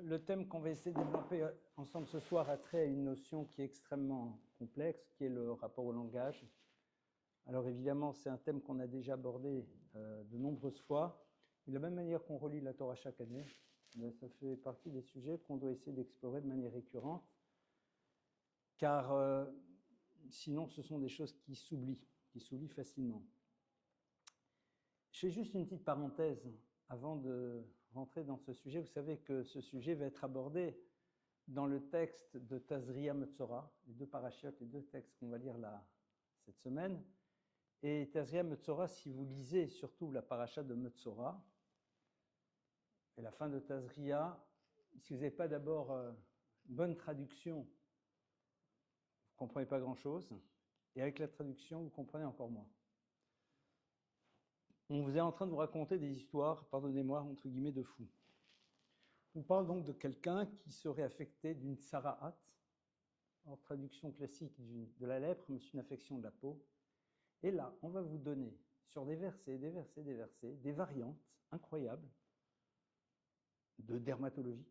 Le thème qu'on va essayer de développer ensemble ce soir a trait à une notion qui est extrêmement complexe, qui est le rapport au langage. Alors évidemment, c'est un thème qu'on a déjà abordé de nombreuses fois. De la même manière qu'on relit la Torah chaque année, ça fait partie des sujets qu'on doit essayer d'explorer de manière récurrente, car sinon ce sont des choses qui s'oublient facilement. Je fais juste une petite parenthèse avant de rentrer dans ce sujet. Vous savez que ce sujet va être abordé dans le texte de Tazria Metzora, les deux parachiotes, les deux textes qu'on va lire là cette semaine. Et Tazria Metzora, si vous lisez surtout la paracha de Metzora, et la fin de Tazria, si vous n'avez pas d'abord une bonne traduction, vous ne comprenez pas grand-chose, et avec la traduction, vous comprenez encore moins. On vous est en train de vous raconter des histoires, pardonnez-moi, entre guillemets, de fous. On parle donc de quelqu'un qui serait affecté d'une sara'at, en traduction classique de la lèpre, mais c'est une affection de la peau. Et là, on va vous donner, sur des versets, des variantes incroyables de dermatologie,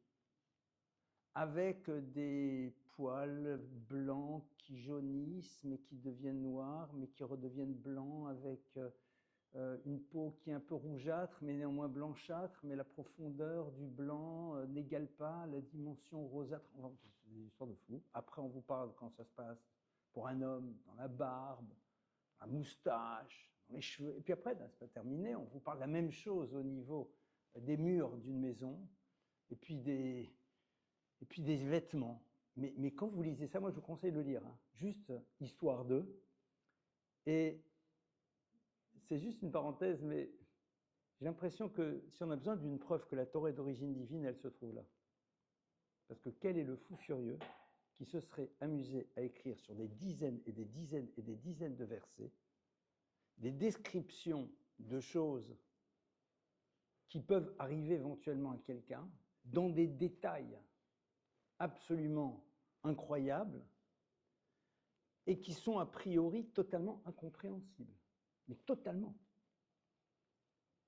avec des poils blancs qui jaunissent, mais qui deviennent noirs, mais qui redeviennent blancs, avec une peau qui est un peu rougeâtre, mais néanmoins blanchâtre, mais la profondeur du blanc n'égale pas la dimension rosâtre. C'est des histoires de fou. Après, on vous parle quand ça se passe pour un homme, dans la barbe, la moustache, dans les cheveux. Et puis après, c'est pas terminé, on vous parle de la même chose au niveau des murs d'une maison, et puis des vêtements. Mais quand vous lisez ça, moi je vous conseille de le lire, hein. Juste histoire d'eux. Et c'est juste une parenthèse, mais j'ai l'impression que si on a besoin d'une preuve que la Torah est d'origine divine, elle se trouve là. Parce que quel est le fou furieux qui se serait amusé à écrire sur des dizaines et des dizaines et des dizaines de versets des descriptions de choses qui peuvent arriver éventuellement à quelqu'un dans des détails absolument incroyables et qui sont a priori totalement incompréhensibles. Mais totalement.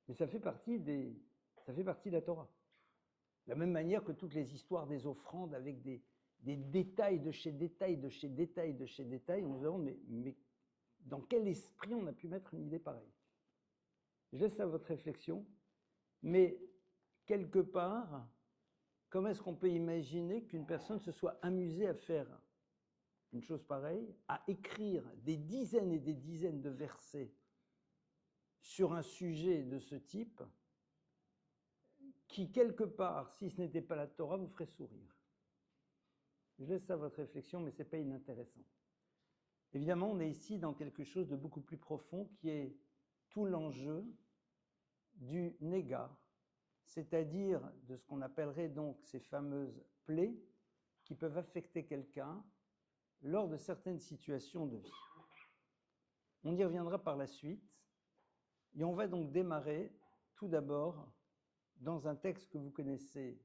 Mais ça fait partie de la Torah. De la même manière que toutes les histoires des offrandes avec des détails de chez détails, de chez détails, de chez détails, on se demande mais dans quel esprit on a pu mettre une idée pareille? Je laisse à votre réflexion, mais quelque part, comment est-ce qu'on peut imaginer qu'une personne se soit amusée à faire une chose pareille, à écrire des dizaines et des dizaines de versets sur un sujet de ce type, qui quelque part, si ce n'était pas la Torah, vous ferait sourire? Je laisse ça à votre réflexion, mais ce n'est pas inintéressant. Évidemment, on est ici dans quelque chose de beaucoup plus profond, qui est tout l'enjeu du néga, c'est-à-dire de ce qu'on appellerait donc ces fameuses plaies qui peuvent affecter quelqu'un lors de certaines situations de vie. On y reviendra par la suite, et on va donc démarrer tout d'abord dans un texte que vous connaissez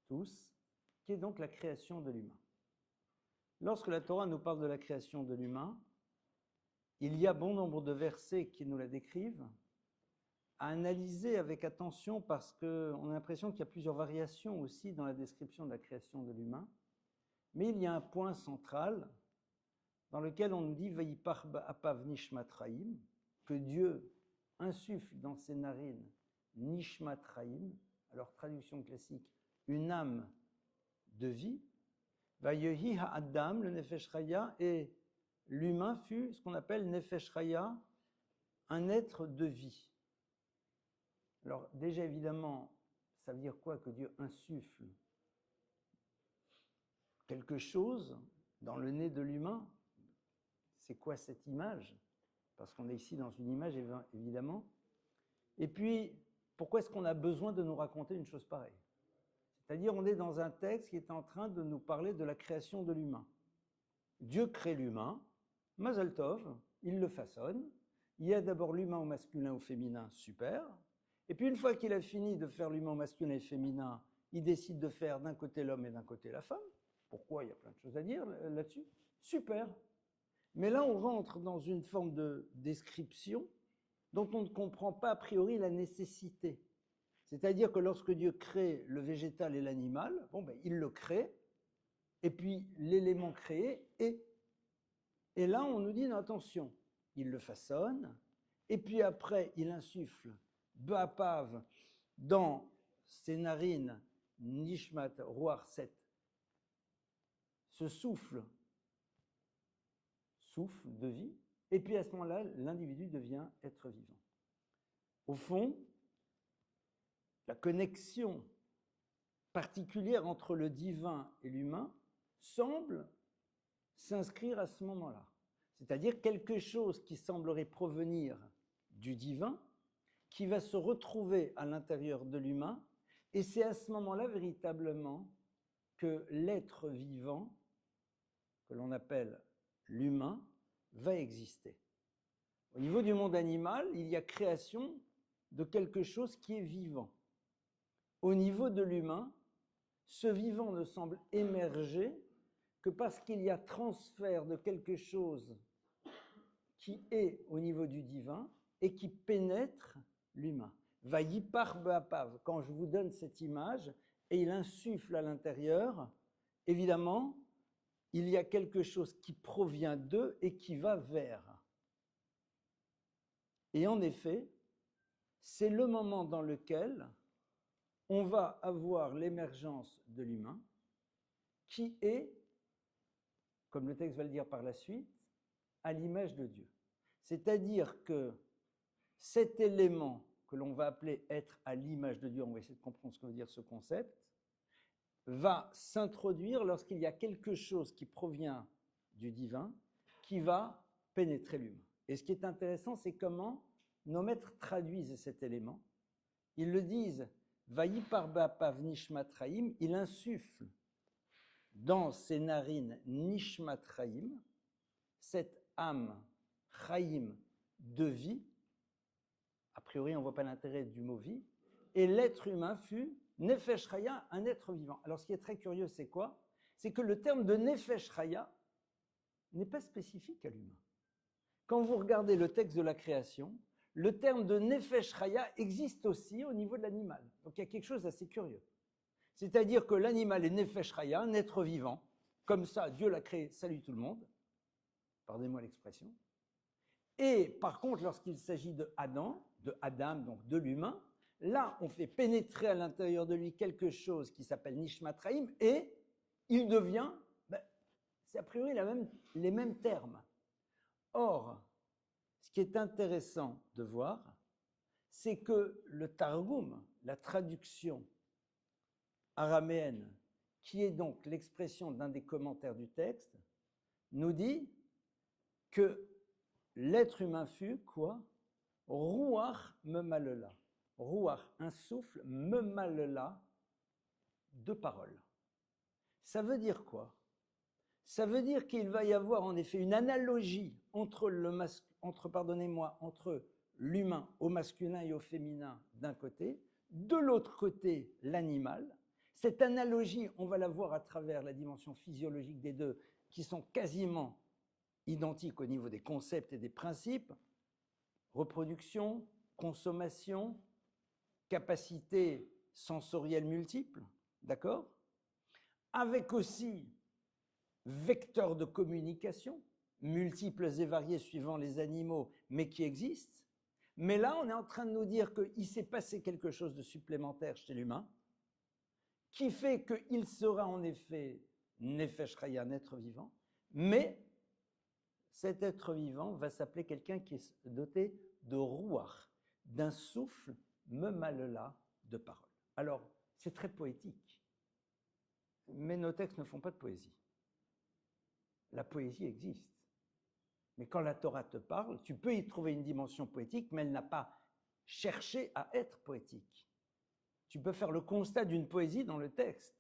tous, qui est donc la création de l'humain. Lorsque la Torah nous parle de la création de l'humain, il y a bon nombre de versets qui nous la décrivent, à analyser avec attention parce qu'on a l'impression qu'il y a plusieurs variations aussi dans la description de la création de l'humain. Mais il y a un point central dans lequel on nous dit « Vayipach ba'apav nishmat chaim » que Dieu insuffle dans ses narines nishmat chaim, alors traduction classique, une âme de vie. Vayehi ha'adam, le nefesh chaya, et l'humain fut ce qu'on appelle nefesh chaya, un être de vie. Alors déjà évidemment, ça veut dire quoi que Dieu insuffle quelque chose dans le nez de l'humain? C'est quoi cette image? Parce qu'on est ici dans une image évidemment. Et puis, pourquoi est-ce qu'on a besoin de nous raconter une chose pareille? C'est-à-dire on est dans un texte qui est en train de nous parler de la création de l'humain. Dieu crée l'humain, Mazal Tov, il le façonne. Il y a d'abord l'humain au masculin ou au féminin, super. Et puis une fois qu'il a fini de faire l'humain masculin et féminin, il décide de faire d'un côté l'homme et d'un côté la femme. Pourquoi? Il y a plein de choses à dire là-dessus. Super. Mais là, on rentre dans une forme de description dont on ne comprend pas a priori la nécessité. C'est-à-dire que lorsque Dieu crée le végétal et l'animal, bon, ben, il le crée, et puis l'élément créé est. Et là, on nous dit, non, attention, il le façonne, et puis après, il insuffle Ba'apav dans ses narines, Nishmat Ruach Set, ce souffle de vie, et puis à ce moment-là, l'individu devient être vivant. Au fond, la connexion particulière entre le divin et l'humain semble s'inscrire à ce moment-là. C'est-à-dire quelque chose qui semblerait provenir du divin, qui va se retrouver à l'intérieur de l'humain, et c'est à ce moment-là véritablement que l'être vivant, que l'on appelle l'humain, va exister. Au niveau du monde animal, il y a création de quelque chose qui est vivant. Au niveau de l'humain, ce vivant ne semble émerger que parce qu'il y a transfert de quelque chose qui est au niveau du divin et qui pénètre l'humain. Vayipar Ba'apav, quand je vous donne cette image, et il insuffle à l'intérieur, évidemment, il y a quelque chose qui provient d'eux et qui va vers. Et en effet, c'est le moment dans lequel on va avoir l'émergence de l'humain qui est, comme le texte va le dire par la suite, à l'image de Dieu. C'est-à-dire que cet élément que l'on va appeler être à l'image de Dieu, on va essayer de comprendre ce que veut dire ce concept, va s'introduire lorsqu'il y a quelque chose qui provient du divin qui va pénétrer l'humain. Et ce qui est intéressant, c'est comment nos maîtres traduisent cet élément. Ils le disent Vayipar Ba'apav Nishmat Chaim, il insuffle dans ses narines Nishmat Chaim, cette âme Chaim de vie. A priori, on ne voit pas l'intérêt du mot vie. Et l'être humain fut Nefesh Chaya, un être vivant. Alors, ce qui est très curieux, c'est quoi? C'est que le terme de Nefesh Chaya n'est pas spécifique à l'humain. Quand vous regardez le texte de la création, le terme de Nefesh Chaya existe aussi au niveau de l'animal. Donc, il y a quelque chose d'assez curieux. C'est-à-dire que l'animal est Nefesh Chaya, un être vivant. Comme ça, Dieu l'a créé, salut tout le monde. Pardonnez-moi l'expression. Et par contre, lorsqu'il s'agit de Adam, donc de l'humain, là, on fait pénétrer à l'intérieur de lui quelque chose qui s'appelle Nishmat Chaim, et il devient, c'est a priori les mêmes termes. Or, ce qui est intéressant de voir, c'est que le Targum, la traduction araméenne, qui est donc l'expression d'un des commentaires du texte, nous dit que l'être humain fut quoi? Ruach memalela. Ruach, un souffle, memalela, deux paroles. Ça veut dire quoi? Ça veut dire qu'il va y avoir en effet une analogie entre l'humain au masculin et au féminin d'un côté, de l'autre côté l'animal. Cette analogie, on va la voir à travers la dimension physiologique des deux, qui sont quasiment identiques au niveau des concepts et des principes. Reproduction, consommation, capacité sensorielle multiple, d'accord? Avec aussi vecteurs de communication, multiples et variés suivant les animaux, mais qui existent. Mais là, on est en train de nous dire qu'il s'est passé quelque chose de supplémentaire chez l'humain, qui fait qu'il sera en effet Nefesh Chaya, un être vivant, mais cet être vivant va s'appeler quelqu'un qui est doté de Ruach, d'un souffle memalela de parole. Alors, c'est très poétique, mais nos textes ne font pas de poésie. La poésie existe. Mais quand la Torah te parle, tu peux y trouver une dimension poétique, mais elle n'a pas cherché à être poétique. Tu peux faire le constat d'une poésie dans le texte,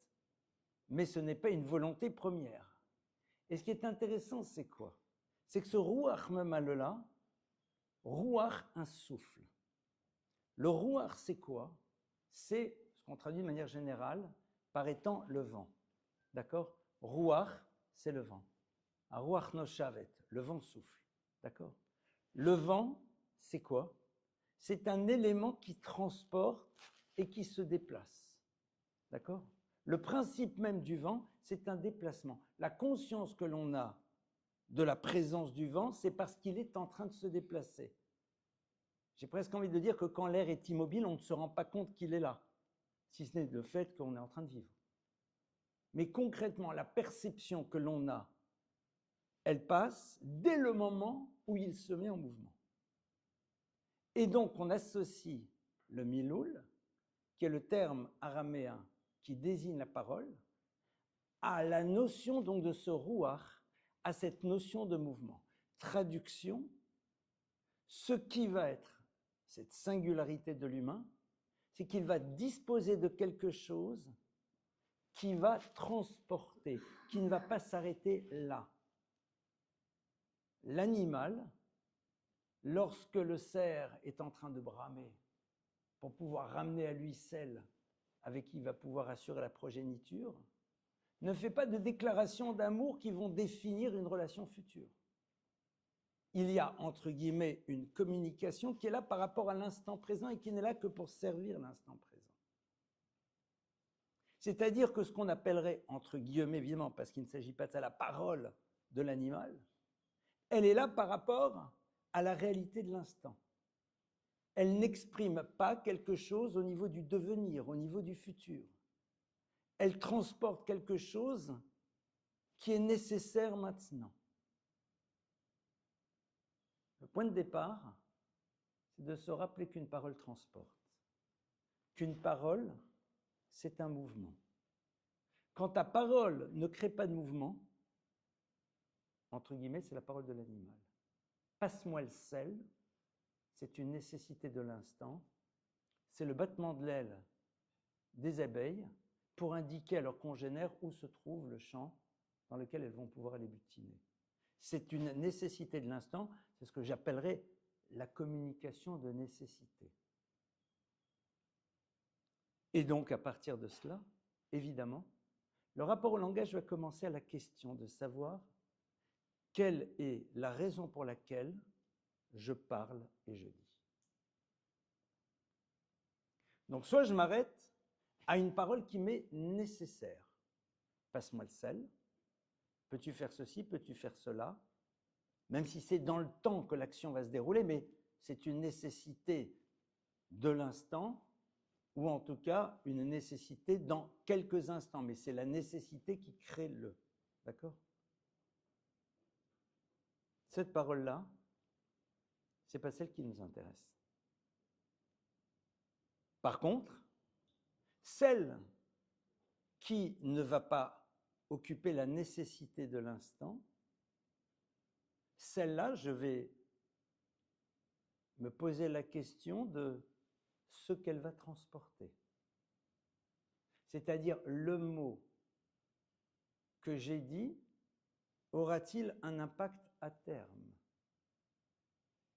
mais ce n'est pas une volonté première. Et ce qui est intéressant, c'est quoi? C'est que ce Ruach memalela, Ruach, un souffle. Le Ruach, c'est quoi? C'est ce qu'on traduit de manière générale par étant le vent. D'accord? Ruach, c'est le vent. Ruach noshavet, le vent souffle. D'accord? Le vent, c'est quoi? C'est un élément qui transporte et qui se déplace. D'accord ? Le principe même du vent, c'est un déplacement. La conscience que l'on a de la présence du vent, c'est parce qu'il est en train de se déplacer. J'ai presque envie de dire que quand l'air est immobile, on ne se rend pas compte qu'il est là, si ce n'est le fait qu'on est en train de vivre. Mais concrètement, la perception que l'on a, elle passe dès le moment où il se met en mouvement. Et donc, on associe le miloul, qui est le terme araméen qui désigne la parole, à la notion donc de ce ruach, à cette notion de mouvement. Traduction, ce qui va être cette singularité de l'humain, c'est qu'il va disposer de quelque chose qui va transporter, qui ne va pas s'arrêter là. L'animal, lorsque le cerf est en train de bramer pour pouvoir ramener à lui celle avec qui il va pouvoir assurer la progéniture, ne fait pas de déclarations d'amour qui vont définir une relation future. Il y a, entre guillemets, une communication qui est là par rapport à l'instant présent et qui n'est là que pour servir l'instant présent. C'est-à-dire que ce qu'on appellerait, entre guillemets, évidemment, parce qu'il ne s'agit pas de ça, la parole de l'animal, elle est là par rapport à la réalité de l'instant. Elle n'exprime pas quelque chose au niveau du devenir, au niveau du futur. Elle transporte quelque chose qui est nécessaire maintenant. Le point de départ, c'est de se rappeler qu'une parole transporte. Qu'une parole, c'est un mouvement. Quand ta parole ne crée pas de mouvement, entre guillemets, c'est la parole de l'animal. Passe-moi le sel, c'est une nécessité de l'instant, c'est le battement de l'aile des abeilles pour indiquer à leurs congénères où se trouve le champ dans lequel elles vont pouvoir aller butiner. C'est une nécessité de l'instant, c'est ce que j'appellerais la communication de nécessité. Et donc, à partir de cela, évidemment, le rapport au langage va commencer à la question de savoir quelle est la raison pour laquelle je parle et je dis. Donc, soit je m'arrête à une parole qui m'est nécessaire. Passe-moi le sel. Peux-tu faire ceci? Peux-tu faire cela? Même si c'est dans le temps que l'action va se dérouler, mais c'est une nécessité de l'instant, ou en tout cas une nécessité dans quelques instants, mais c'est la nécessité qui crée le. D'accord? Cette parole-là, ce n'est pas celle qui nous intéresse. Par contre, celle qui ne va pas occuper la nécessité de l'instant, celle-là, je vais me poser la question de ce qu'elle va transporter. C'est-à-dire, le mot que j'ai dit aura-t-il un impact à terme?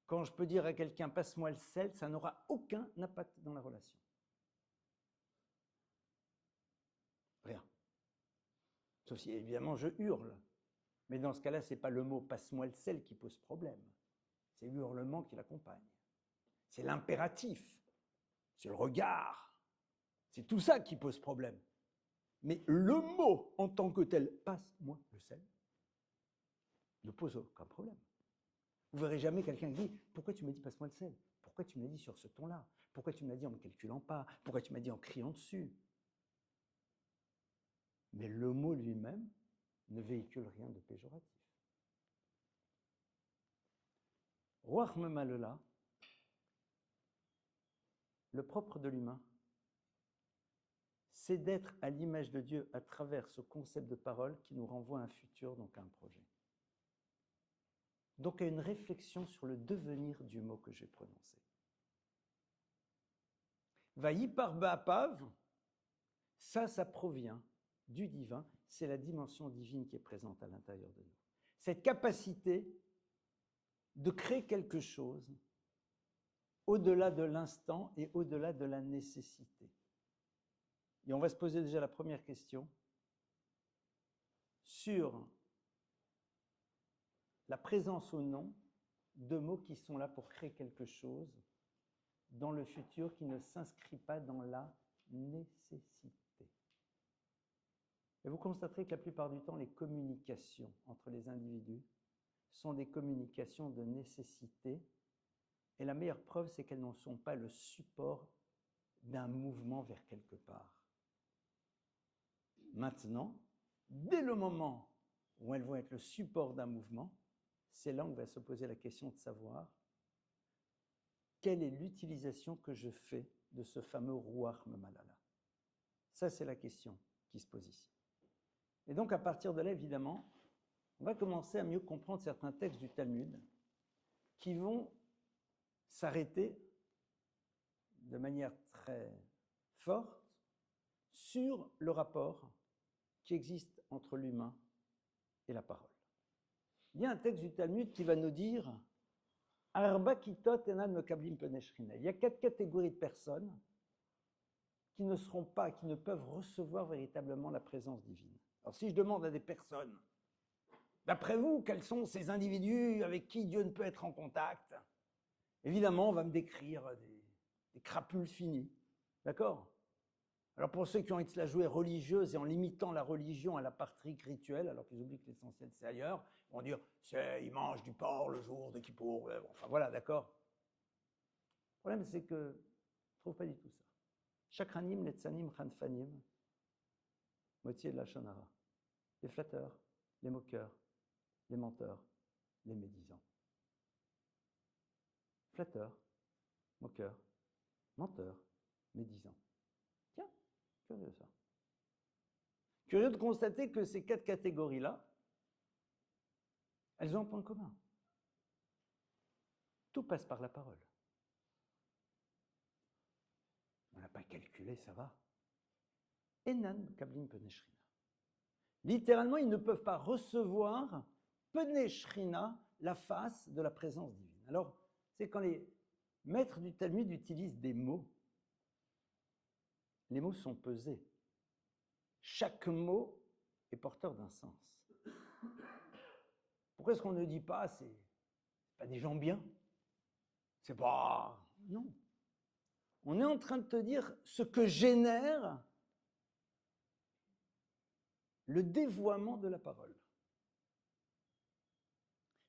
Quand je peux dire à quelqu'un « passe-moi le sel », ça n'aura aucun impact dans la relation. Rien. Sauf si, évidemment, je hurle. Mais dans ce cas-là, ce n'est pas le mot « passe-moi le sel » qui pose problème. C'est l'hurlement qui l'accompagne. C'est l'impératif. C'est le regard. C'est tout ça qui pose problème. Mais le mot en tant que tel, « passe-moi le sel », ne pose aucun problème. Vous ne verrez jamais quelqu'un qui dit « pourquoi tu m'as dit passe-moi le sel? Pourquoi tu me l'as dit sur ce ton-là? Pourquoi tu me l'as dit en ne me calculant pas? Pourquoi tu m'as dit en criant dessus ?» Mais le mot lui-même ne véhicule rien de péjoratif. Ruach Memalela, le propre de l'humain, c'est d'être à l'image de Dieu à travers ce concept de parole qui nous renvoie à un futur, donc à un projet. Donc à une réflexion sur le devenir du mot que j'ai prononcé. Vayipar ba'apav, ça provient du divin, c'est la dimension divine qui est présente à l'intérieur de nous. Cette capacité de créer quelque chose au-delà de l'instant et au-delà de la nécessité. Et on va se poser déjà la première question sur la présence ou non de mots qui sont là pour créer quelque chose dans le futur qui ne s'inscrit pas dans la nécessité. Et vous constaterez que la plupart du temps, les communications entre les individus sont des communications de nécessité. Et la meilleure preuve, c'est qu'elles n'en sont pas le support d'un mouvement vers quelque part. Maintenant, dès le moment où elles vont être le support d'un mouvement, c'est là où on va se poser la question de savoir quelle est l'utilisation que je fais de ce fameux Ruach Malala. Ça, c'est la question qui se pose ici. Et donc, à partir de là, évidemment, on va commencer à mieux comprendre certains textes du Talmud qui vont s'arrêter de manière très forte sur le rapport qui existe entre l'humain et la parole. Il y a un texte du Talmud qui va nous dire Arba kitot enan mekablim pnei shechina. Il y a 4 catégories de personnes qui ne seront pas, qui ne peuvent recevoir véritablement la présence divine. Alors si je demande à des personnes, d'après vous, quels sont ces individus avec qui Dieu ne peut être en contact? Évidemment, on va me décrire des crapules finies. D'accord? Alors pour ceux qui ont envie de se la jouer religieuse et en limitant la religion à la partie rituelle, alors qu'ils oublient que l'essentiel c'est ailleurs, ils vont dire ils mangent du porc le jour de Kippour. Enfin voilà, d'accord. Le problème c'est que je ne trouve pas du tout ça. Chakranim, letzanim, khanfanim, moitié de la shonara. Les flatteurs, les moqueurs, les menteurs, les médisants. Flatteurs, moqueurs, menteurs, médisants. Tiens, curieux ça. Curieux de constater que ces 4 catégories-là, elles ont un point commun. Tout passe par la parole. On n'a pas calculé, ça va. Enan kablim pnei shrina. Littéralement, ils ne peuvent pas recevoir pnei shrina, la face de la présence divine. Alors, c'est quand les maîtres du Talmud utilisent des mots. Les mots sont pesés. Chaque mot est porteur d'un sens. Pourquoi est-ce qu'on ne dit pas c'est pas des gens bien? C'est pas... Non. On est en train de te dire ce que génère le dévoiement de la parole.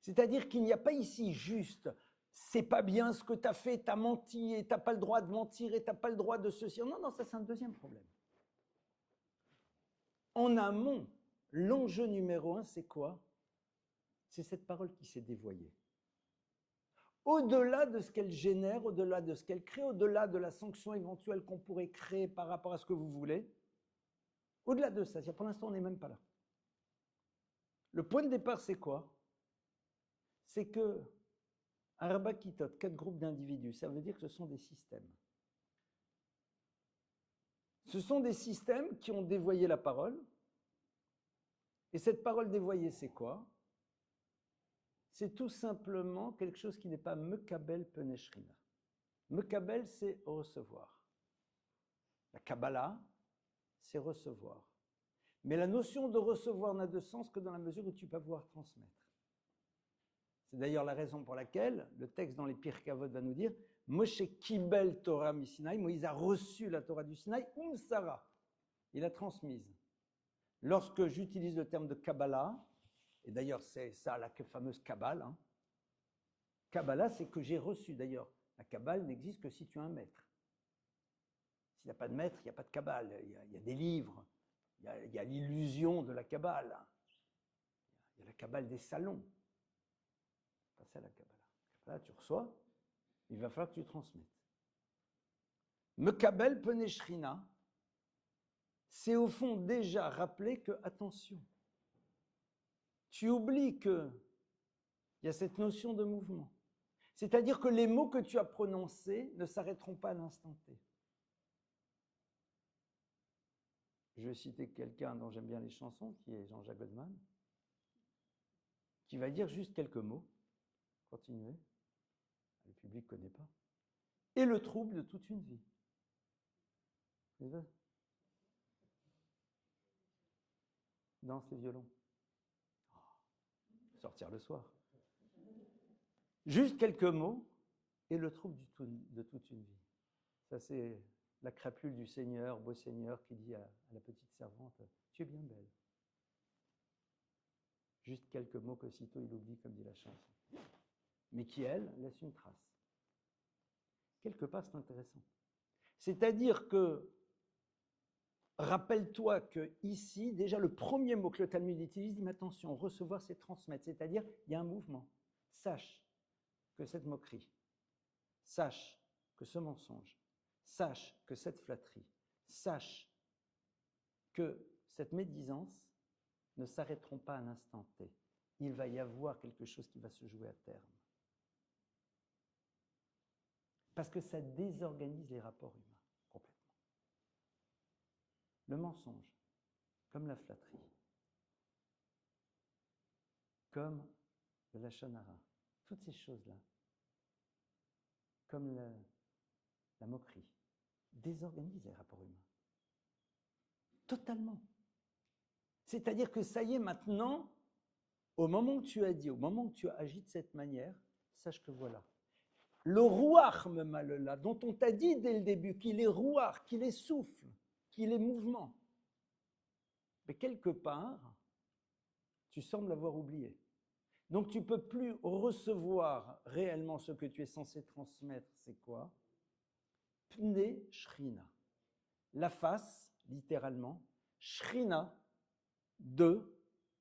C'est-à-dire qu'il n'y a pas ici juste c'est pas bien ce que tu as fait, tu as menti et tu n'as pas le droit de mentir et tu n'as pas le droit de ceci. Non, non, ça c'est un deuxième problème. En amont, l'enjeu numéro 1, c'est quoi? C'est cette parole qui s'est dévoyée. Au-delà de ce qu'elle génère, au-delà de ce qu'elle crée, au-delà de la sanction éventuelle qu'on pourrait créer par rapport à ce que vous voulez, au-delà de ça, pour l'instant on n'est même pas là. Le point de départ c'est quoi? C'est que Arba Kitot, 4 groupes d'individus, ça veut dire que ce sont des systèmes. Ce sont des systèmes qui ont dévoyé la parole. Et cette parole dévoyée, c'est quoi? C'est tout simplement quelque chose qui n'est pas Mekabel Pnei Shrina. Mekabel, c'est recevoir. La Kabbalah, c'est recevoir. Mais la notion de recevoir n'a de sens que dans la mesure où tu peux pouvoir transmettre. C'est d'ailleurs la raison pour laquelle le texte dans les Pirkei Avot va nous dire Moshe Kibel Torah Misinaï, Moïse a reçu la Torah du Sinaï, Sarah, il a transmise. Lorsque j'utilise le terme de Kabbalah, et d'ailleurs c'est ça la fameuse Kabbale, Kabbalah c'est que j'ai reçu. D'ailleurs, la Kabbale n'existe que si tu as un maître. S'il n'y a pas de maître, il n'y a pas de Kabbale. Il y a des livres, il y a l'illusion de la Kabbale. Il y a la Kabbale des salons. C'est ça la Kabbalah. Là, tu reçois, il va falloir que tu transmettes. Mekabel Pnei Shrina, c'est au fond déjà rappeler que, attention, tu oublies qu'il y a cette notion de mouvement. C'est-à-dire que les mots que tu as prononcés ne s'arrêteront pas à l'instant T. Je vais citer quelqu'un dont j'aime bien les chansons, qui est Jean-Jacques Goldman, qui va dire juste quelques mots. Continuez. Le public ne connaît pas. Et le trouble de toute une vie. C'est ça. Danse les violons. Sortir le soir. Juste quelques mots, et le trouble de toute une vie. Ça, c'est la crapule du Seigneur, beau Seigneur, qui dit à la petite servante, « Tu es bien belle. » Juste quelques mots qu'aussitôt il oublie, comme dit la chanson. Mais qui, elle, laisse une trace. Quelque part, c'est intéressant. C'est-à-dire que, rappelle-toi que ici, déjà le premier mot que le Talmud utilise, dit, mais attention, recevoir, c'est transmettre. C'est-à-dire, il y a un mouvement. Sache que cette moquerie, sache que ce mensonge, sache que cette flatterie, sache que cette médisance ne s'arrêteront pas à un instant T. Il va y avoir quelque chose qui va se jouer à terme. Parce que ça désorganise les rapports humains, complètement. Le mensonge, comme la flatterie, comme le lachon hara, toutes ces choses-là, comme la moquerie, désorganisent les rapports humains. Totalement. C'est-à-dire que ça y est, maintenant, au moment où tu as dit, au moment où tu as agi de cette manière, sache que voilà. Le rouar me là, dont on t'a dit dès le début qu'il est rouar, qu'il est souffle, qu'il est mouvement. Mais quelque part, tu sembles l'avoir oublié. Donc tu ne peux plus recevoir réellement ce que tu es censé transmettre, c'est quoi? Pne Shrina. La face, littéralement, Shrina, de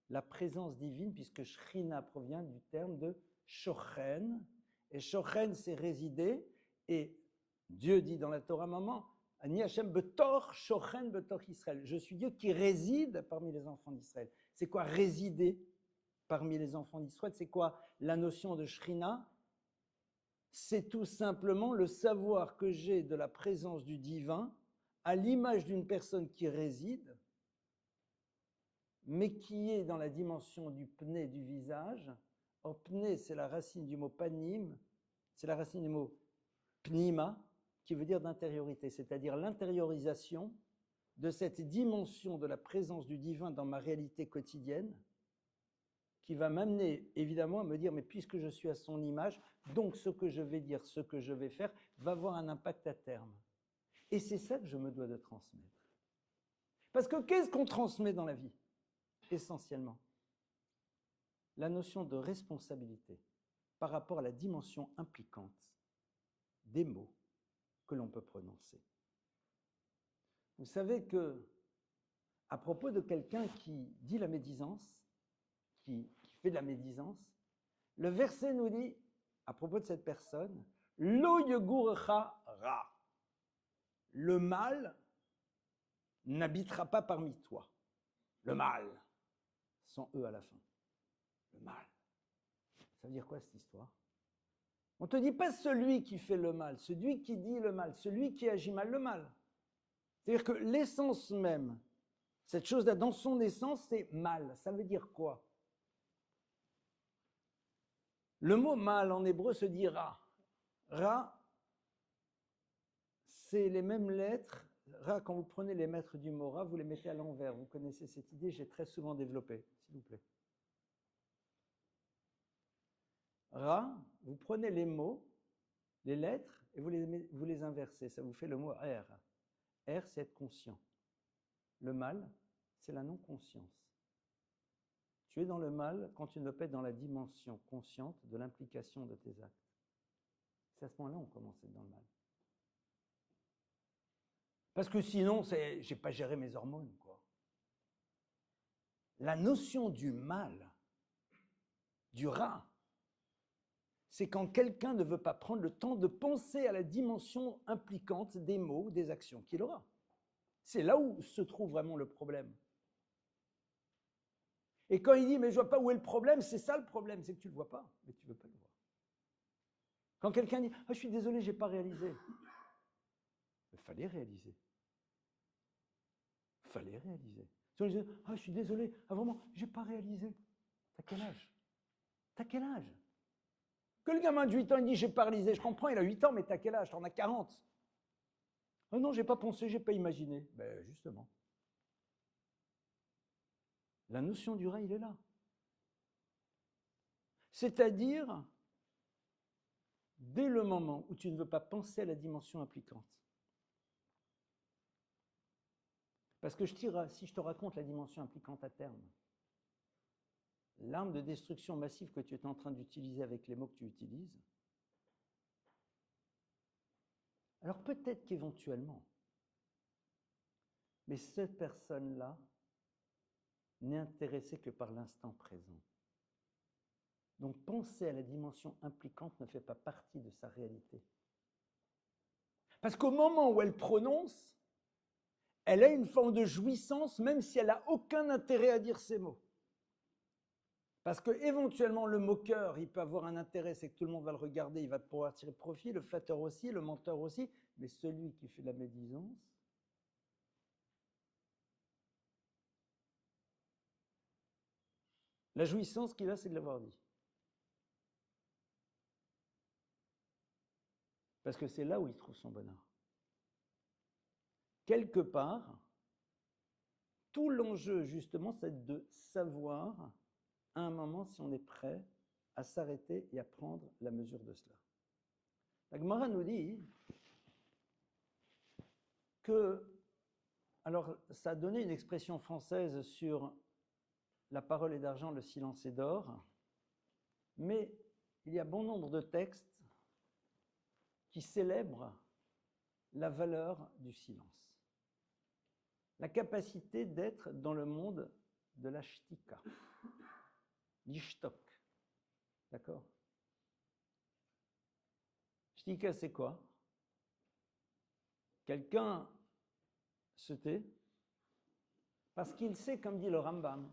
la présence divine, puisque Shrina provient du terme de Shochen, et Shochen, c'est résider, et Dieu dit dans la Torah, maman, Ani Hashem betor Shochen betor Israël. Je suis Dieu qui réside parmi les enfants d'Israël. C'est quoi résider parmi les enfants d'Israël? C'est quoi la notion de Shrina? C'est tout simplement le savoir que j'ai de la présence du divin à l'image d'une personne qui réside, mais qui est dans la dimension du pné du visage. Or, pné, c'est la racine du mot panim, c'est la racine du mot pnima, qui veut dire d'intériorité, c'est-à-dire l'intériorisation de cette dimension de la présence du divin dans ma réalité quotidienne, qui va m'amener évidemment à me dire, mais puisque je suis à son image, donc ce que je vais dire, ce que je vais faire, va avoir un impact à terme. Et c'est ça que je me dois de transmettre. Parce que qu'est-ce qu'on transmet dans la vie? Essentiellement, la notion de responsabilité par rapport à la dimension impliquante des mots que l'on peut prononcer. Vous savez que, à propos de quelqu'un qui dit la médisance, qui fait de la médisance, le verset nous dit, à propos de cette personne, Lo yegurcha ra. Le mal n'habitera pas parmi toi. Le mal, sans eux à la fin. Le mal. Ça veut dire quoi cette histoire? On ne te dit pas celui qui fait le mal, celui qui dit le mal, celui qui agit mal, le mal. C'est-à-dire que l'essence même, cette chose-là, dans son essence, c'est mal. Ça veut dire quoi? Le mot mal en hébreu se dit ra. Ra, c'est les mêmes lettres. Ra, quand vous prenez les maîtres du mot ra, vous les mettez à l'envers. Vous connaissez cette idée, j'ai très souvent développé, s'il vous plaît. Ra, vous prenez les mots, les lettres, et vous les inversez. Ça vous fait le mot R. R, c'est être conscient. Le mal, c'est la non-conscience. Tu es dans le mal quand tu ne veux pas être dans la dimension consciente de l'implication de tes actes. C'est à ce moment-là qu'on commence à être dans le mal. Parce que sinon, j'ai pas géré mes hormones, quoi. La notion du mal, du rat, c'est quand quelqu'un ne veut pas prendre le temps de penser à la dimension impliquante des mots, des actions qu'il aura. C'est là où se trouve vraiment le problème. Et quand il dit, mais je ne vois pas où est le problème, c'est ça le problème, c'est que tu ne le vois pas, mais tu ne veux pas le voir. Quand quelqu'un dit, ah, je suis désolé, je n'ai pas réalisé. Il fallait réaliser. Il fallait réaliser. Si on disait, ah, je suis désolé, ah, vraiment, je n'ai pas réalisé. T'as quel âge? T'as quel âge? Que le gamin de 8 ans, il dit, je n'ai pas réalisé. Je comprends, il a 8 ans, mais t'as quel âge? T'en as 40. Oh non, je n'ai pas pensé, je n'ai pas imaginé. Ben, justement. La notion du rat, il est là. C'est-à-dire dès le moment où tu ne veux pas penser à la dimension implicante. Parce que si je te raconte la dimension implicante à terme, l'arme de destruction massive que tu es en train d'utiliser avec les mots que tu utilises, alors peut-être qu'éventuellement, mais cette personne-là n'est intéressée que par l'instant présent. Donc penser à la dimension implicante ne fait pas partie de sa réalité. Parce qu'au moment où elle prononce, elle a une forme de jouissance, même si elle n'a aucun intérêt à dire ces mots. Parce qu'éventuellement, le moqueur, il peut avoir un intérêt, c'est que tout le monde va le regarder, il va pouvoir tirer profit, le flatteur aussi, le menteur aussi, mais celui qui fait de la médisance, la jouissance qu'il a, c'est de l'avoir dit. Parce que c'est là où il trouve son bonheur. Quelque part, tout l'enjeu, justement, c'est de savoir, à un moment, si on est prêt à s'arrêter et à prendre la mesure de cela. La Gemara nous dit que, alors, ça a donné une expression française sur la parole est d'argent, le silence est d'or, mais il y a bon nombre de textes qui célèbrent la valeur du silence. La capacité d'être dans le monde de la shtika, l'ishtok. D'accord? Shtika, c'est quoi? Quelqu'un se tait parce qu'il sait, comme dit le Rambam,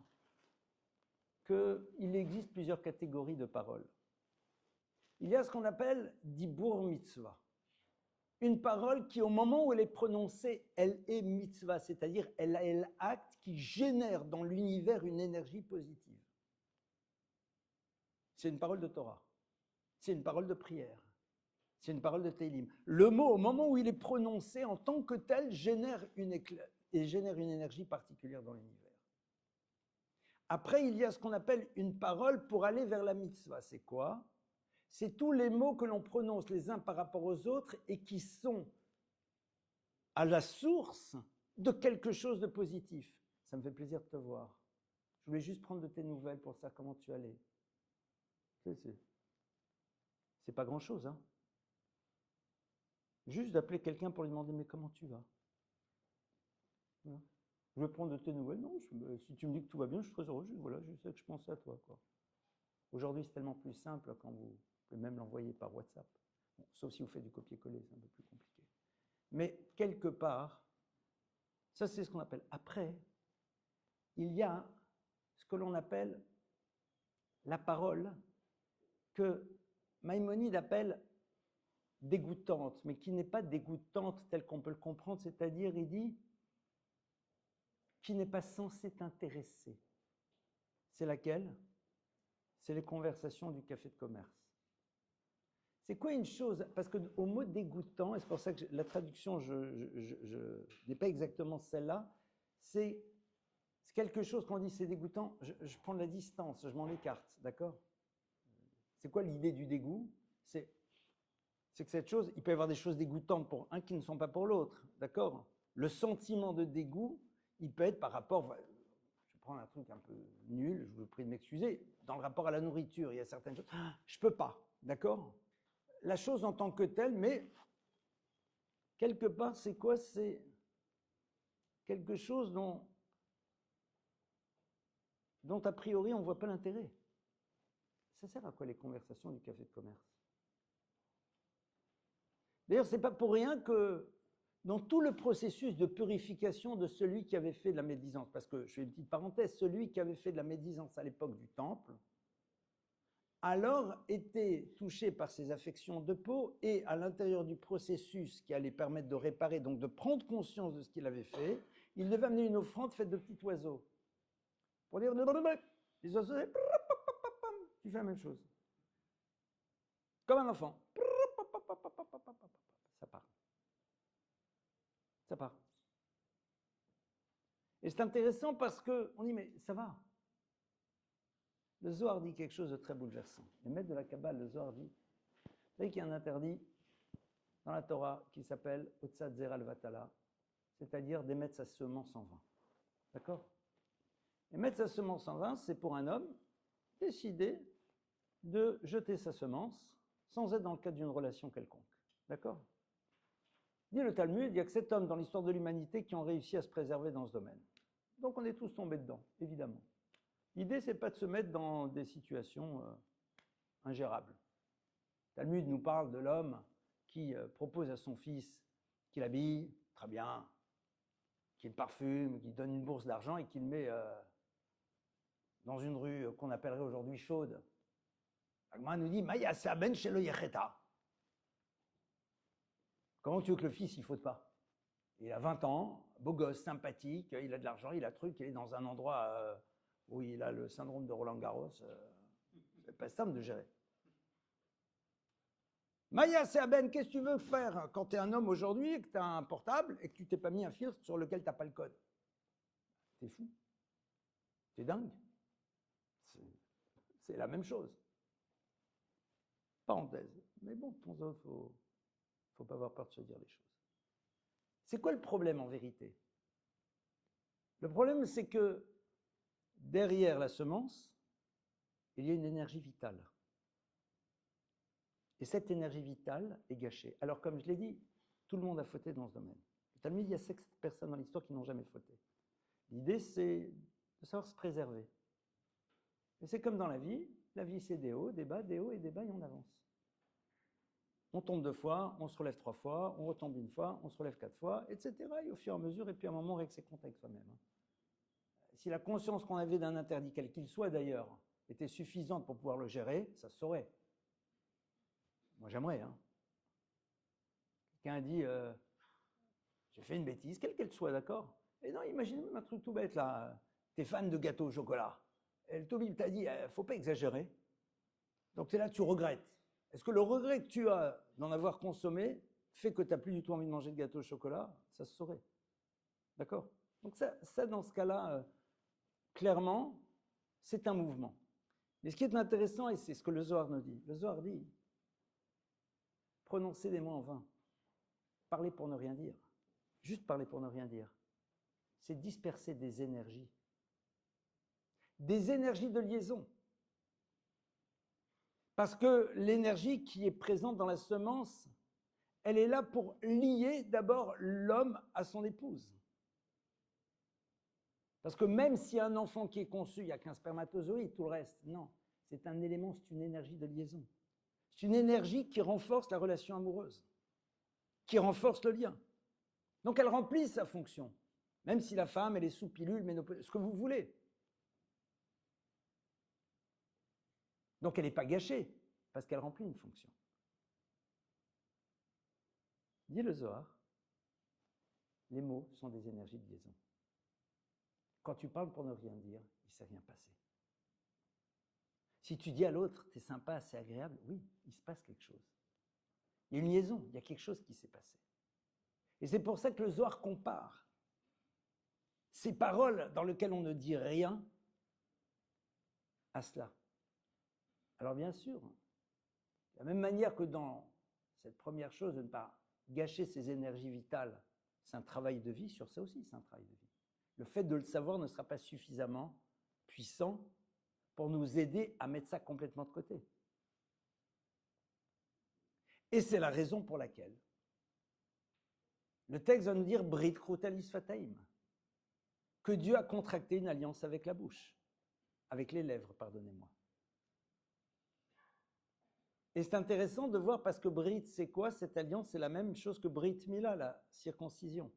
qu'il existe plusieurs catégories de paroles. Il y a ce qu'on appelle dibur mitzvah. Une parole qui, au moment où elle est prononcée, elle est mitzvah, c'est-à-dire elle a l'acte qui génère dans l'univers une énergie positive. C'est une parole de Torah, c'est une parole de prière, c'est une parole de Télim. Le mot, au moment où il est prononcé en tant que tel, génère une énergie particulière dans l'univers. Après, il y a ce qu'on appelle une parole pour aller vers la mitzvah. C'est quoi? C'est tous les mots que l'on prononce les uns par rapport aux autres et qui sont à la source de quelque chose de positif. Ça me fait plaisir de te voir. Je voulais juste prendre de tes nouvelles pour savoir comment tu allais. C'est pas grand-chose, hein. Juste d'appeler quelqu'un pour lui demander « mais comment tu vas ?» Voilà. Je veux prendre de tes nouvelles. Non, si tu me dis que tout va bien, je suis très heureux. Voilà, je sais que je pensais à toi, quoi. Aujourd'hui, c'est tellement plus simple quand vous pouvez même l'envoyer par WhatsApp. Bon, sauf si vous faites du copier-coller, c'est un peu plus compliqué. Mais quelque part, ça c'est ce qu'on appelle. Après, il y a ce que l'on appelle la parole que Maïmonide appelle dégoûtante, mais qui n'est pas dégoûtante telle qu'on peut le comprendre, c'est-à-dire, il dit, qui n'est pas censée t'intéresser. C'est laquelle? C'est les conversations du café de commerce. C'est quoi une chose? Parce qu'au mot dégoûtant, et c'est pour ça que la traduction, je n'ai pas exactement celle-là, c'est quelque chose qu'on dit c'est dégoûtant, je prends de la distance, je m'en écarte, d'accord? C'est quoi l'idée du dégoût? C'est que cette chose, il peut y avoir des choses dégoûtantes pour un qui ne sont pas pour l'autre, d'accord? Le sentiment de dégoût, il peut être par rapport, je prends un truc un peu nul, je vous prie de m'excuser, dans le rapport à la nourriture, il y a certaines choses, je ne peux pas, d'accord? La chose en tant que telle, mais quelque part, c'est quoi? C'est quelque chose dont a priori on ne voit pas l'intérêt. Ça sert à quoi les conversations du café de commerce? D'ailleurs, ce n'est pas pour rien que dans tout le processus de purification de celui qui avait fait de la médisance, parce que je fais une petite parenthèse, celui qui avait fait de la médisance à l'époque du temple, alors était touché par ses affections de peau et à l'intérieur du processus qui allait permettre de réparer, donc de prendre conscience de ce qu'il avait fait, il devait amener une offrande faite de petits oiseaux. Pour dire, les oiseaux, tu fais la même chose. Comme un enfant. Ça part. Ça part. Et c'est intéressant parce qu'on dit, mais ça va. Le Zohar dit quelque chose de très bouleversant. Le maître de la Kabbale, le Zohar dit, savez qu'il y a un interdit dans la Torah qui s'appelle Otsat Zer al-Vatala, c'est-à-dire d'émettre sa semence en vain. D'accord? Émettre sa semence en vain, c'est pour un homme décider de jeter sa semence sans être dans le cadre d'une relation quelconque. D'accord? Dit le Talmud, il n'y a que 7 hommes dans l'histoire de l'humanité qui ont réussi à se préserver dans ce domaine. Donc on est tous tombés dedans, évidemment. L'idée, c'est pas de se mettre dans des situations ingérables. Le Talmud nous parle de l'homme qui propose à son fils qu'il habille, très bien, qu'il parfume, qu'il donne une bourse d'argent et qu'il met dans une rue qu'on appellerait aujourd'hui chaude. Agma nous dit, Maïa Saben chez le Yecheta. Comment tu veux que le fils, il ne faute pas? Il a 20 ans, beau gosse, sympathique, il a de l'argent, il a truc, il est dans un endroit où il a le syndrome de Roland-Garros. C'est pas simple de gérer. Maya Seaben, qu'est-ce que tu veux faire quand tu es un homme aujourd'hui et que tu as un portable et que tu t'es pas mis un filtre sur lequel tu n'as pas le code? T'es fou. T'es dingue. C'est la même chose. Parenthèse. Mais bon, pour ça, faut pas avoir peur de se dire les choses. C'est quoi le problème en vérité? Le problème, c'est que derrière la semence, il y a une énergie vitale. Et cette énergie vitale est gâchée. Alors, comme je l'ai dit, tout le monde a fauté dans ce domaine. Le Talmud, il y a 6 personnes dans l'histoire qui n'ont jamais fauté. L'idée, c'est de savoir se préserver. Et c'est comme dans la vie c'est des hauts, des bas, et on avance. On tombe 2 fois, on se relève 3 fois, on retombe 1 fois, on se relève 4 fois, etc. Et au fur et à mesure, et puis à un moment, on règle ses comptes avec soi-même. Si la conscience qu'on avait d'un interdit, quel qu'il soit d'ailleurs, était suffisante pour pouvoir le gérer, ça se saurait. Moi, j'aimerais. Quelqu'un dit, j'ai fait une bêtise, quelle qu'elle soit, d'accord? Et non, imaginez même un truc tout bête, là. T'es fan de gâteau au chocolat. Et le Tobib t'a dit, faut pas exagérer. Donc, t'es là, tu regrettes. Est-ce que le regret que tu as d'en avoir consommé fait que tu n'as plus du tout envie de manger de gâteau au chocolat? Ça se saurait. D'accord? Donc ça, dans ce cas-là, clairement, c'est un mouvement. Mais ce qui est intéressant, et c'est ce que le Zohar nous dit, le Zohar dit, prononcer des mots en vain, parler pour ne rien dire, juste parler pour ne rien dire, c'est disperser des énergies de liaison. Parce que l'énergie qui est présente dans la semence, elle est là pour lier d'abord l'homme à son épouse. Parce que même s'il y a un enfant qui est conçu, il n'y a qu'un spermatozoïde, tout le reste, non. C'est un élément, c'est une énergie de liaison. C'est une énergie qui renforce la relation amoureuse, qui renforce le lien. Donc elle remplit sa fonction, même si la femme, elle est sous pilule, ce que vous voulez. Donc elle n'est pas gâchée, parce qu'elle remplit une fonction. Dit le Zohar, les mots sont des énergies de liaison. Quand tu parles pour ne rien dire, il ne s'est rien passé. Si tu dis à l'autre, t'es sympa, c'est agréable, oui, il se passe quelque chose. Il y a une liaison, il y a quelque chose qui s'est passé. Et c'est pour ça que le Zohar compare ces paroles dans lesquelles on ne dit rien à cela. Alors bien sûr, de la même manière que dans cette première chose de ne pas gâcher ses énergies vitales, c'est un travail de vie, sur ça aussi c'est un travail de vie. Le fait de le savoir ne sera pas suffisamment puissant pour nous aider à mettre ça complètement de côté. Et c'est la raison pour laquelle le texte va nous dire Brit Krutalis Fataim, que Dieu a contracté une alliance avec la bouche, avec les lèvres, pardonnez-moi. Et c'est intéressant de voir parce que Brit, c'est quoi cette alliance? C'est la même chose que Brit Mila, la circoncision.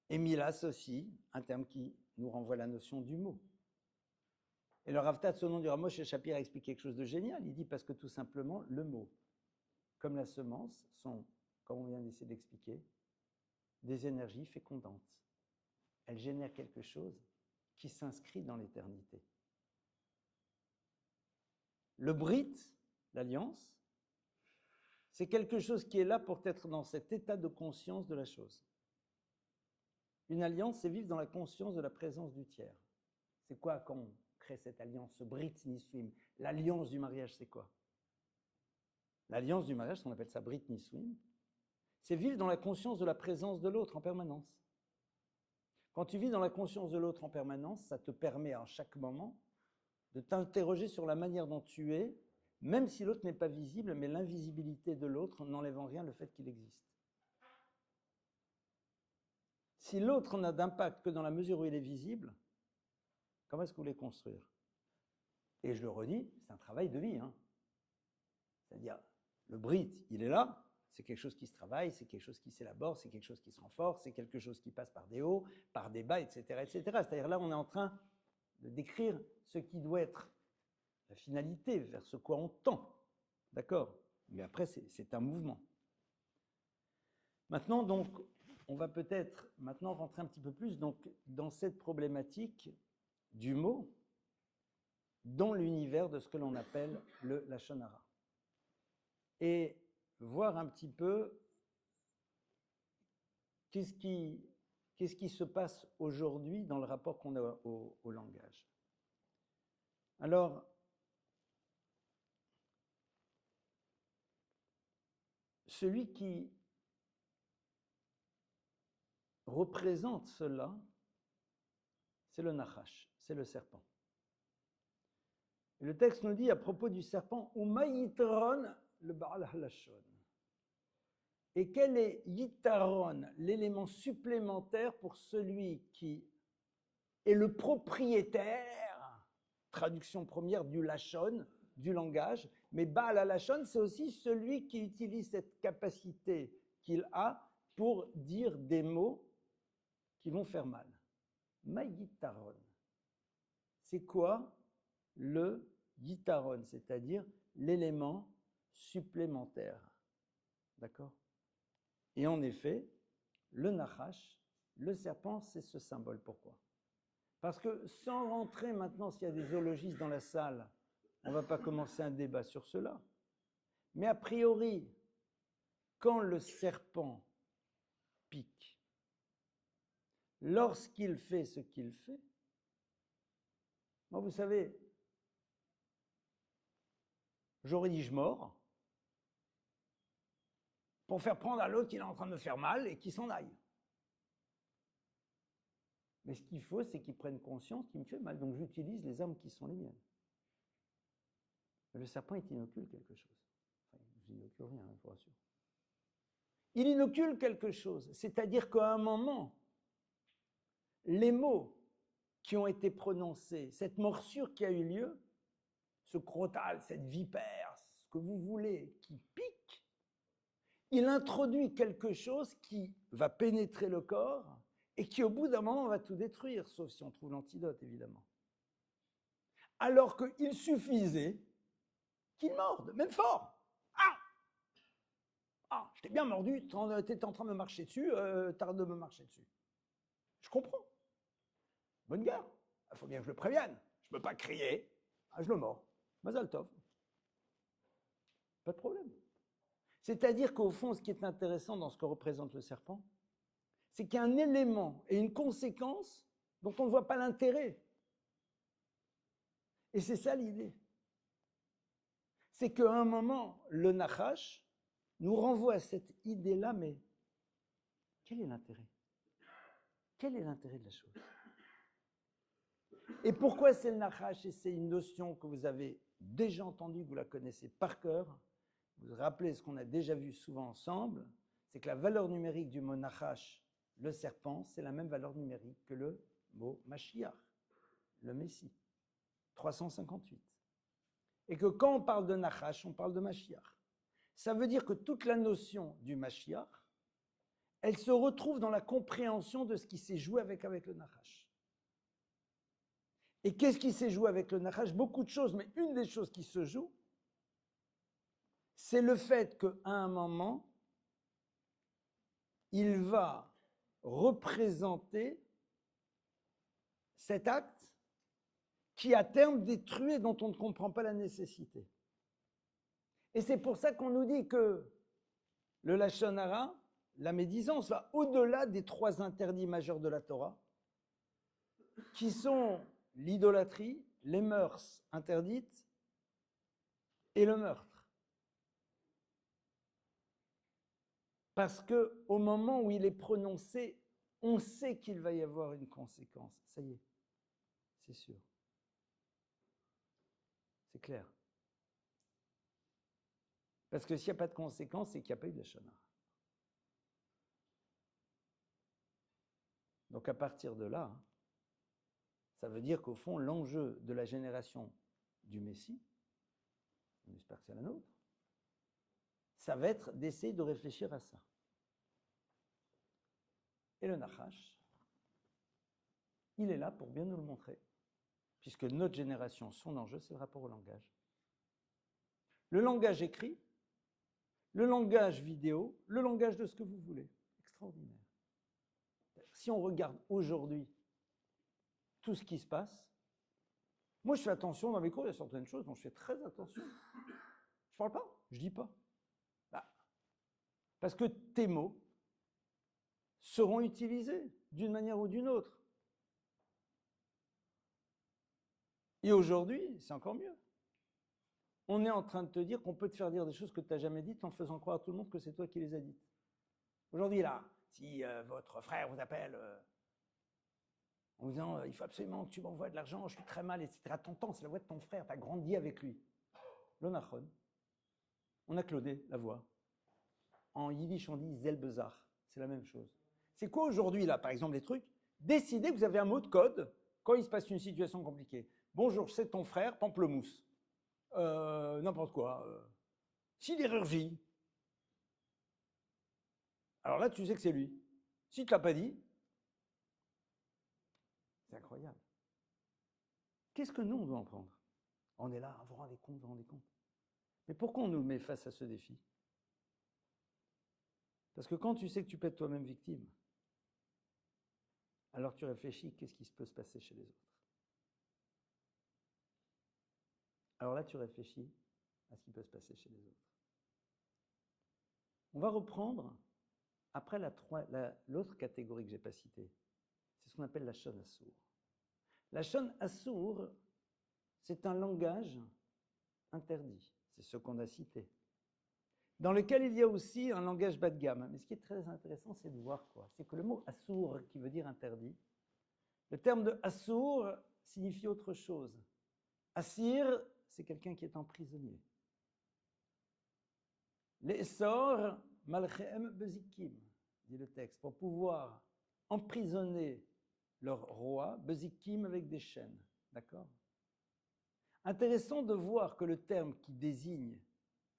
Et Mila, c'est aussi un terme qui nous renvoie à la notion du mot. Et le Rav Tat, au nom du Rav Moshe Shapir, a expliqué quelque chose de génial. Il dit parce que tout simplement, le mot, comme la semence, sont, comme on vient d'essayer d'expliquer, des énergies fécondantes. Elles génèrent quelque chose qui s'inscrit dans l'éternité. Le Brit, l'alliance, c'est quelque chose qui est là pour être dans cet état de conscience de la chose. Une alliance, c'est vivre dans la conscience de la présence du tiers. C'est quoi quand on crée cette alliance, ce Brit Nisuim. L'alliance du mariage, c'est quoi? L'alliance du mariage, on appelle ça Brit Nisuim, c'est vivre dans la conscience de la présence de l'autre en permanence. Quand tu vis dans la conscience de l'autre en permanence, ça te permet à chaque moment de t'interroger sur la manière dont tu es, même si l'autre n'est pas visible, mais l'invisibilité de l'autre n'enlève en rien le fait qu'il existe. Si l'autre n'a d'impact que dans la mesure où il est visible, comment est-ce que vous voulez construire? Et je le redis, c'est un travail de vie. C'est-à-dire, le Brit, il est là, c'est quelque chose qui se travaille, c'est quelque chose qui s'élabore, c'est quelque chose qui se renforce, c'est quelque chose qui passe par des hauts, par des bas, etc., etc. C'est-à-dire là, on est en train de décrire ce qui doit être la finalité, vers ce quoi on tend. D'accord? Mais après, c'est un mouvement. Maintenant, donc, on va peut-être maintenant rentrer un petit peu plus donc, dans cette problématique du mot dans l'univers de ce que l'on appelle le Lachon Hara. Et voir un petit peu qu'est-ce qui se passe aujourd'hui dans le rapport qu'on a au langage. Alors, celui qui représente cela, c'est le Nachash, c'est le serpent. Et le texte nous dit à propos du serpent, Uma yitron le Baal halashon. Et quel est yitaron, l'élément supplémentaire pour celui qui est le propriétaire, traduction première du lachon, du langage, mais Baal halashon, c'est aussi celui qui utilise cette capacité qu'il a pour dire des mots qui vont faire mal. Ma yitaron. C'est quoi le yitaron, c'est-à-dire l'élément supplémentaire? D'accord? Et en effet, le Nachash, le serpent, c'est ce symbole. Pourquoi? Parce que sans rentrer maintenant, s'il y a des zoologistes dans la salle, on ne va pas commencer un débat sur cela. Mais a priori, quand le serpent pique, lorsqu'il fait ce qu'il fait, moi, vous savez, j'aurais dit je mords pour faire prendre à l'autre qu'il est en train de me faire mal et qu'il s'en aille. Mais ce qu'il faut, c'est qu'il prenne conscience qu'il me fait mal. Donc j'utilise les armes qui sont les miennes. Mais le serpent, il inocule quelque chose. Enfin, il n'inocule rien, je vous rassure. Il inocule quelque chose. C'est-à-dire qu'à un moment, les mots qui ont été prononcés, cette morsure qui a eu lieu, ce crotal, cette vipère, ce que vous voulez, qui pique, il introduit quelque chose qui va pénétrer le corps et qui, au bout d'un moment, va tout détruire, sauf si on trouve l'antidote, évidemment. Alors qu'il suffisait qu'il morde, même fort. Ah, je t'ai bien mordu, tu étais en train de me marcher dessus, t'arrêtes de me marcher dessus. Je comprends. Bonne guerre. Il faut bien que je le prévienne. Je ne peux pas crier. Ah, je le mords. Mazal tov. Pas de problème. C'est-à-dire qu'au fond, ce qui est intéressant dans ce que représente le serpent, c'est qu'il y a un élément et une conséquence dont on ne voit pas l'intérêt. Et c'est ça l'idée. C'est qu'à un moment, le Nachash nous renvoie à cette idée-là, mais quel est l'intérêt? Quel est l'intérêt de la chose? Et pourquoi c'est le Nachash? Et c'est une notion que vous avez déjà entendue, que vous la connaissez par cœur. Vous vous rappelez ce qu'on a déjà vu souvent ensemble, c'est que la valeur numérique du mot Nachash, le serpent, c'est la même valeur numérique que le mot Mashiach, le Messie, 358. Et que quand on parle de Nachash, on parle de Mashiach. Ça veut dire que toute la notion du Mashiach, elle se retrouve dans la compréhension de ce qui s'est joué avec le Nachash. Et qu'est-ce qui s'est joué avec le Nachash? Beaucoup de choses, mais une des choses qui se joue, c'est le fait qu'à un moment, il va représenter cet acte qui à terme détruit et dont on ne comprend pas la nécessité. Et c'est pour ça qu'on nous dit que le Lachon Hara, la médisance, va au-delà des 3 interdits majeurs de la Torah, qui sont l'idolâtrie, les mœurs interdites et le meurtre. Parce qu'au moment où il est prononcé, on sait qu'il va y avoir une conséquence. Ça y est, c'est sûr. C'est clair. Parce que s'il n'y a pas de conséquence, c'est qu'il n'y a pas eu de lachon hara. Donc à partir de là, ça veut dire qu'au fond, l'enjeu de la génération du Messie, on espère que c'est la nôtre, ça va être d'essayer de réfléchir à ça. Et le Nachash, il est là pour bien nous le montrer, puisque notre génération, son enjeu, c'est le rapport au langage. Le langage écrit, le langage vidéo, le langage de ce que vous voulez. Extraordinaire. Si on regarde aujourd'hui tout ce qui se passe, moi je fais attention dans mes cours, il y a certaines choses dont je fais très attention. Je parle pas, je dis pas. Parce que tes mots seront utilisés d'une manière ou d'une autre. Et aujourd'hui, c'est encore mieux. On est en train de te dire qu'on peut te faire dire des choses que tu n'as jamais dites en faisant croire à tout le monde que c'est toi qui les as dites. Aujourd'hui, là, si votre frère vous appelle en vous disant il faut absolument que tu m'envoies de l'argent, je suis très mal, etc. T'entends, c'est la voix de ton frère, tu as grandi avec lui. L'onachon, on a clodé la voix. En yiddish, on dit zelbezar, c'est la même chose. C'est quoi aujourd'hui, là, par exemple, les trucs? Décidez que vous avez un mot de code quand il se passe une situation compliquée. Bonjour, c'est ton frère, pamplemousse. N'importe quoi. Sidérurgie. Alors là, tu sais que c'est lui. Si tu ne l'as pas dit, c'est incroyable. Qu'est-ce que nous, on doit en prendre? On est là, vous vous rendez compte, vous vous rendez compte. Mais pourquoi on nous met face à ce défi? Parce que quand tu sais que tu peux être toi-même victime, alors tu réfléchis, qu'est-ce qui peut se passer chez les autres? Alors là, tu réfléchis à ce qui peut se passer chez les autres. On va reprendre, après l'autre catégorie que je n'ai pas citée, c'est ce qu'on appelle la shon assour. La shon assour, c'est un langage interdit, c'est ce qu'on a cité, dans lequel il y a aussi un langage bas de gamme. Mais ce qui est très intéressant, c'est de voir quoi. C'est que le mot assour, qui veut dire interdit, le terme de assour signifie autre chose. Assir, c'est quelqu'un qui est emprisonné. Les essor, malchem bezikim, dit le texte, pour pouvoir emprisonner leur roi, bezikim avec des chaînes. D'accord? Intéressant de voir que le terme qui désigne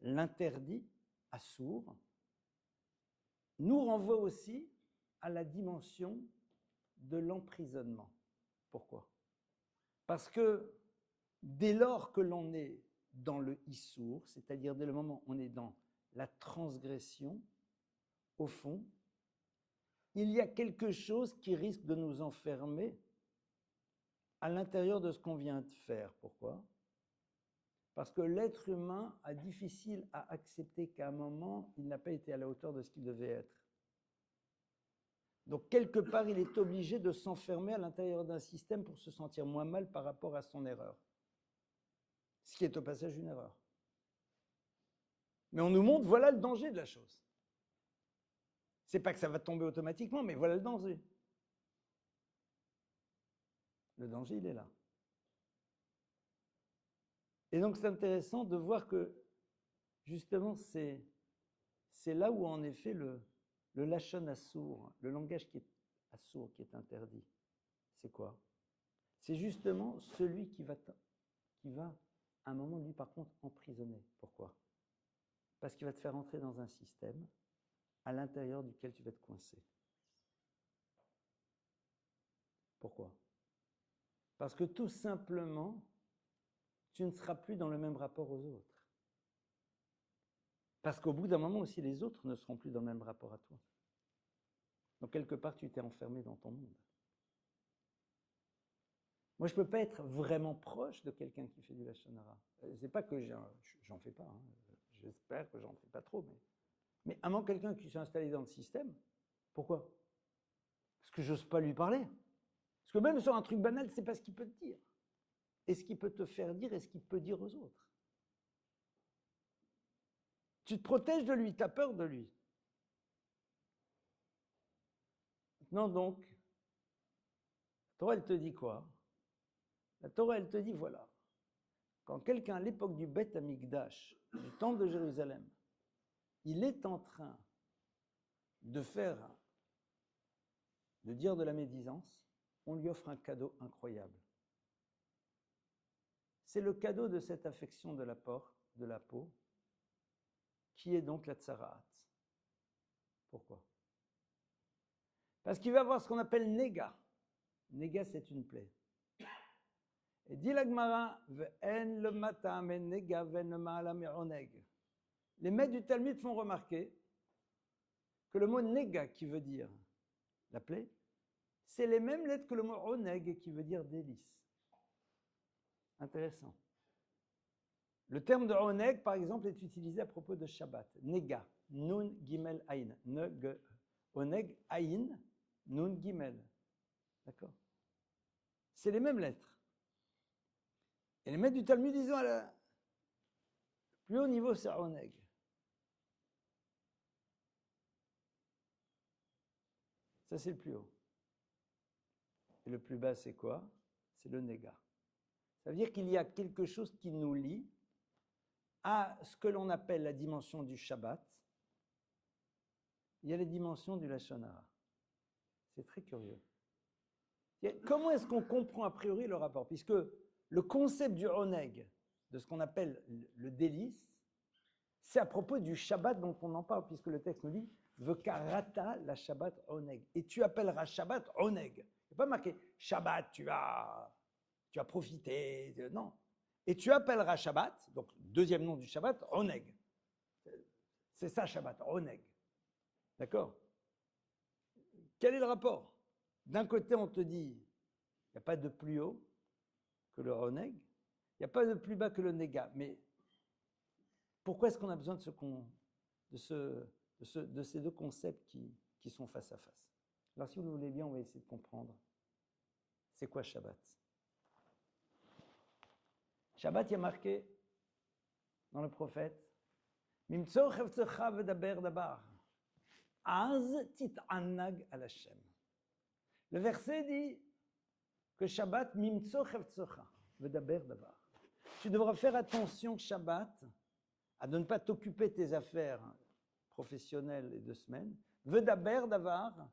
l'interdit, assour, nous renvoie aussi à la dimension de l'emprisonnement. Pourquoi? Parce que dès lors que l'on est dans le issour, c'est-à-dire dès le moment où on est dans la transgression, au fond, il y a quelque chose qui risque de nous enfermer à l'intérieur de ce qu'on vient de faire. Pourquoi? Parce que l'être humain a difficile à accepter qu'à un moment, il n'a pas été à la hauteur de ce qu'il devait être. Donc, quelque part, il est obligé de s'enfermer à l'intérieur d'un système pour se sentir moins mal par rapport à son erreur. Ce qui est au passage une erreur. Mais on nous montre, voilà le danger de la chose. C'est pas que ça va tomber automatiquement, mais voilà le danger. Le danger, il est là. Et donc, c'est intéressant de voir que, justement, c'est là où, en effet, le lachon assour, le langage qui est assour, qui est interdit, c'est quoi? C'est justement celui qui va, à un moment, lui, par contre, emprisonner. Pourquoi? Parce qu'il va te faire entrer dans un système à l'intérieur duquel tu vas te coincer. Pourquoi? Parce que tout simplement, tu ne seras plus dans le même rapport aux autres. Parce qu'au bout d'un moment aussi, les autres ne seront plus dans le même rapport à toi. Donc, quelque part, tu t'es enfermé dans ton monde. Moi, je ne peux pas être vraiment proche de quelqu'un qui fait du lachon hara. C'est pas que j'en fais pas. Hein. J'espère que j'en fais pas trop. Mais à moins quelqu'un qui s'est installé dans le système, pourquoi? Parce que j'ose pas lui parler. Parce que même sur un truc banal, c'est pas ce qu'il peut te dire. et ce qu'il peut te faire dire et ce qu'il peut dire aux autres. Tu te protèges de lui, tu as peur de lui. Maintenant donc, la Torah, elle te dit quoi? La Torah, elle te dit, voilà, quand quelqu'un, à l'époque du Beth Amikdash, du temple de Jérusalem, il est en train de dire de la médisance, on lui offre un cadeau incroyable. C'est le cadeau de cette affection de la peau, qui est donc la tsaraat. Pourquoi? Parce qu'il va avoir ce qu'on appelle nega. Nega, c'est une plaie. Et dit la Gemara, ve'en le mata men nega ve'en le ma'ala me'oneg. Les maîtres du Talmud font remarquer que le mot nega, qui veut dire la plaie, c'est les mêmes lettres que le mot oneg, qui veut dire délice. Intéressant. Le terme de oneg, par exemple, est utilisé à propos de Shabbat. Nega, nun gimel ayin. Oneg ayin, nun gimel. D'accord? C'est les mêmes lettres. Et les maîtres du Talmud disent, le plus haut niveau, c'est oneg. Ça, c'est le plus haut. Et le plus bas, c'est quoi? C'est le nega. Ça veut dire qu'il y a quelque chose qui nous lie à ce que l'on appelle la dimension du Shabbat. Il y a les dimensions du Lashon Hara. C'est très curieux. Comment est-ce qu'on comprend a priori le rapport? Puisque le concept du oneg, de ce qu'on appelle le délice, c'est à propos du Shabbat dont on en parle, puisque le texte nous dit « Vekarata la Shabbat oneg ». Et tu appelleras Shabbat oneg. Il n'y a pas marqué « Shabbat, tu as profité ». Non. Et tu appelleras Shabbat, donc deuxième nom du Shabbat, oneg. C'est ça Shabbat, oneg. D'accord? Quel est le rapport? D'un côté, on te dit, il n'y a pas de plus haut que le oneg, il n'y a pas de plus bas que le nega. Mais pourquoi est-ce qu'on a besoin de ces deux concepts qui sont face à face? Alors, si vous le voulez bien, on va essayer de comprendre. C'est quoi Shabbat? Shabbat, il y a marqué dans le prophète, Mimtso chefzecha vedaber dabar, az tit'annag al Hashem. Le verset dit que Shabbat, Mimtso chefzecha vedaber dabar. Tu devras faire attention, Shabbat, à ne pas t'occuper de tes affaires professionnelles et de semaine, vedaber davar,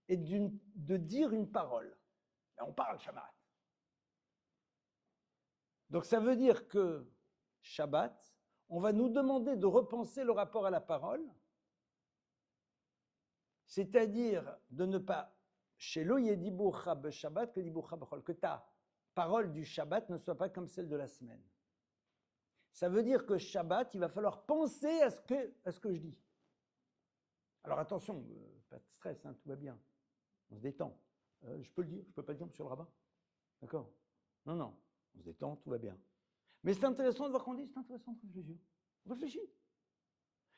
et de dire une parole. Et on parle Shabbat. Donc ça veut dire que Shabbat, on va nous demander de repenser le rapport à la parole, c'est-à-dire de ne pas, chez lo yedibucha b'Shabbat que dibucha b'chol, que ta parole du Shabbat ne soit pas comme celle de la semaine. Ça veut dire que Shabbat, il va falloir penser à ce que je dis. Alors attention, pas de stress, hein, tout va bien, on se détend. Je peux le dire, je ne peux pas le dire, monsieur le rabbin. D'accord? Non, non. On se détend, tout va bien. Mais c'est intéressant de voir qu'on dit, c'est intéressant de réfléchir. On réfléchit.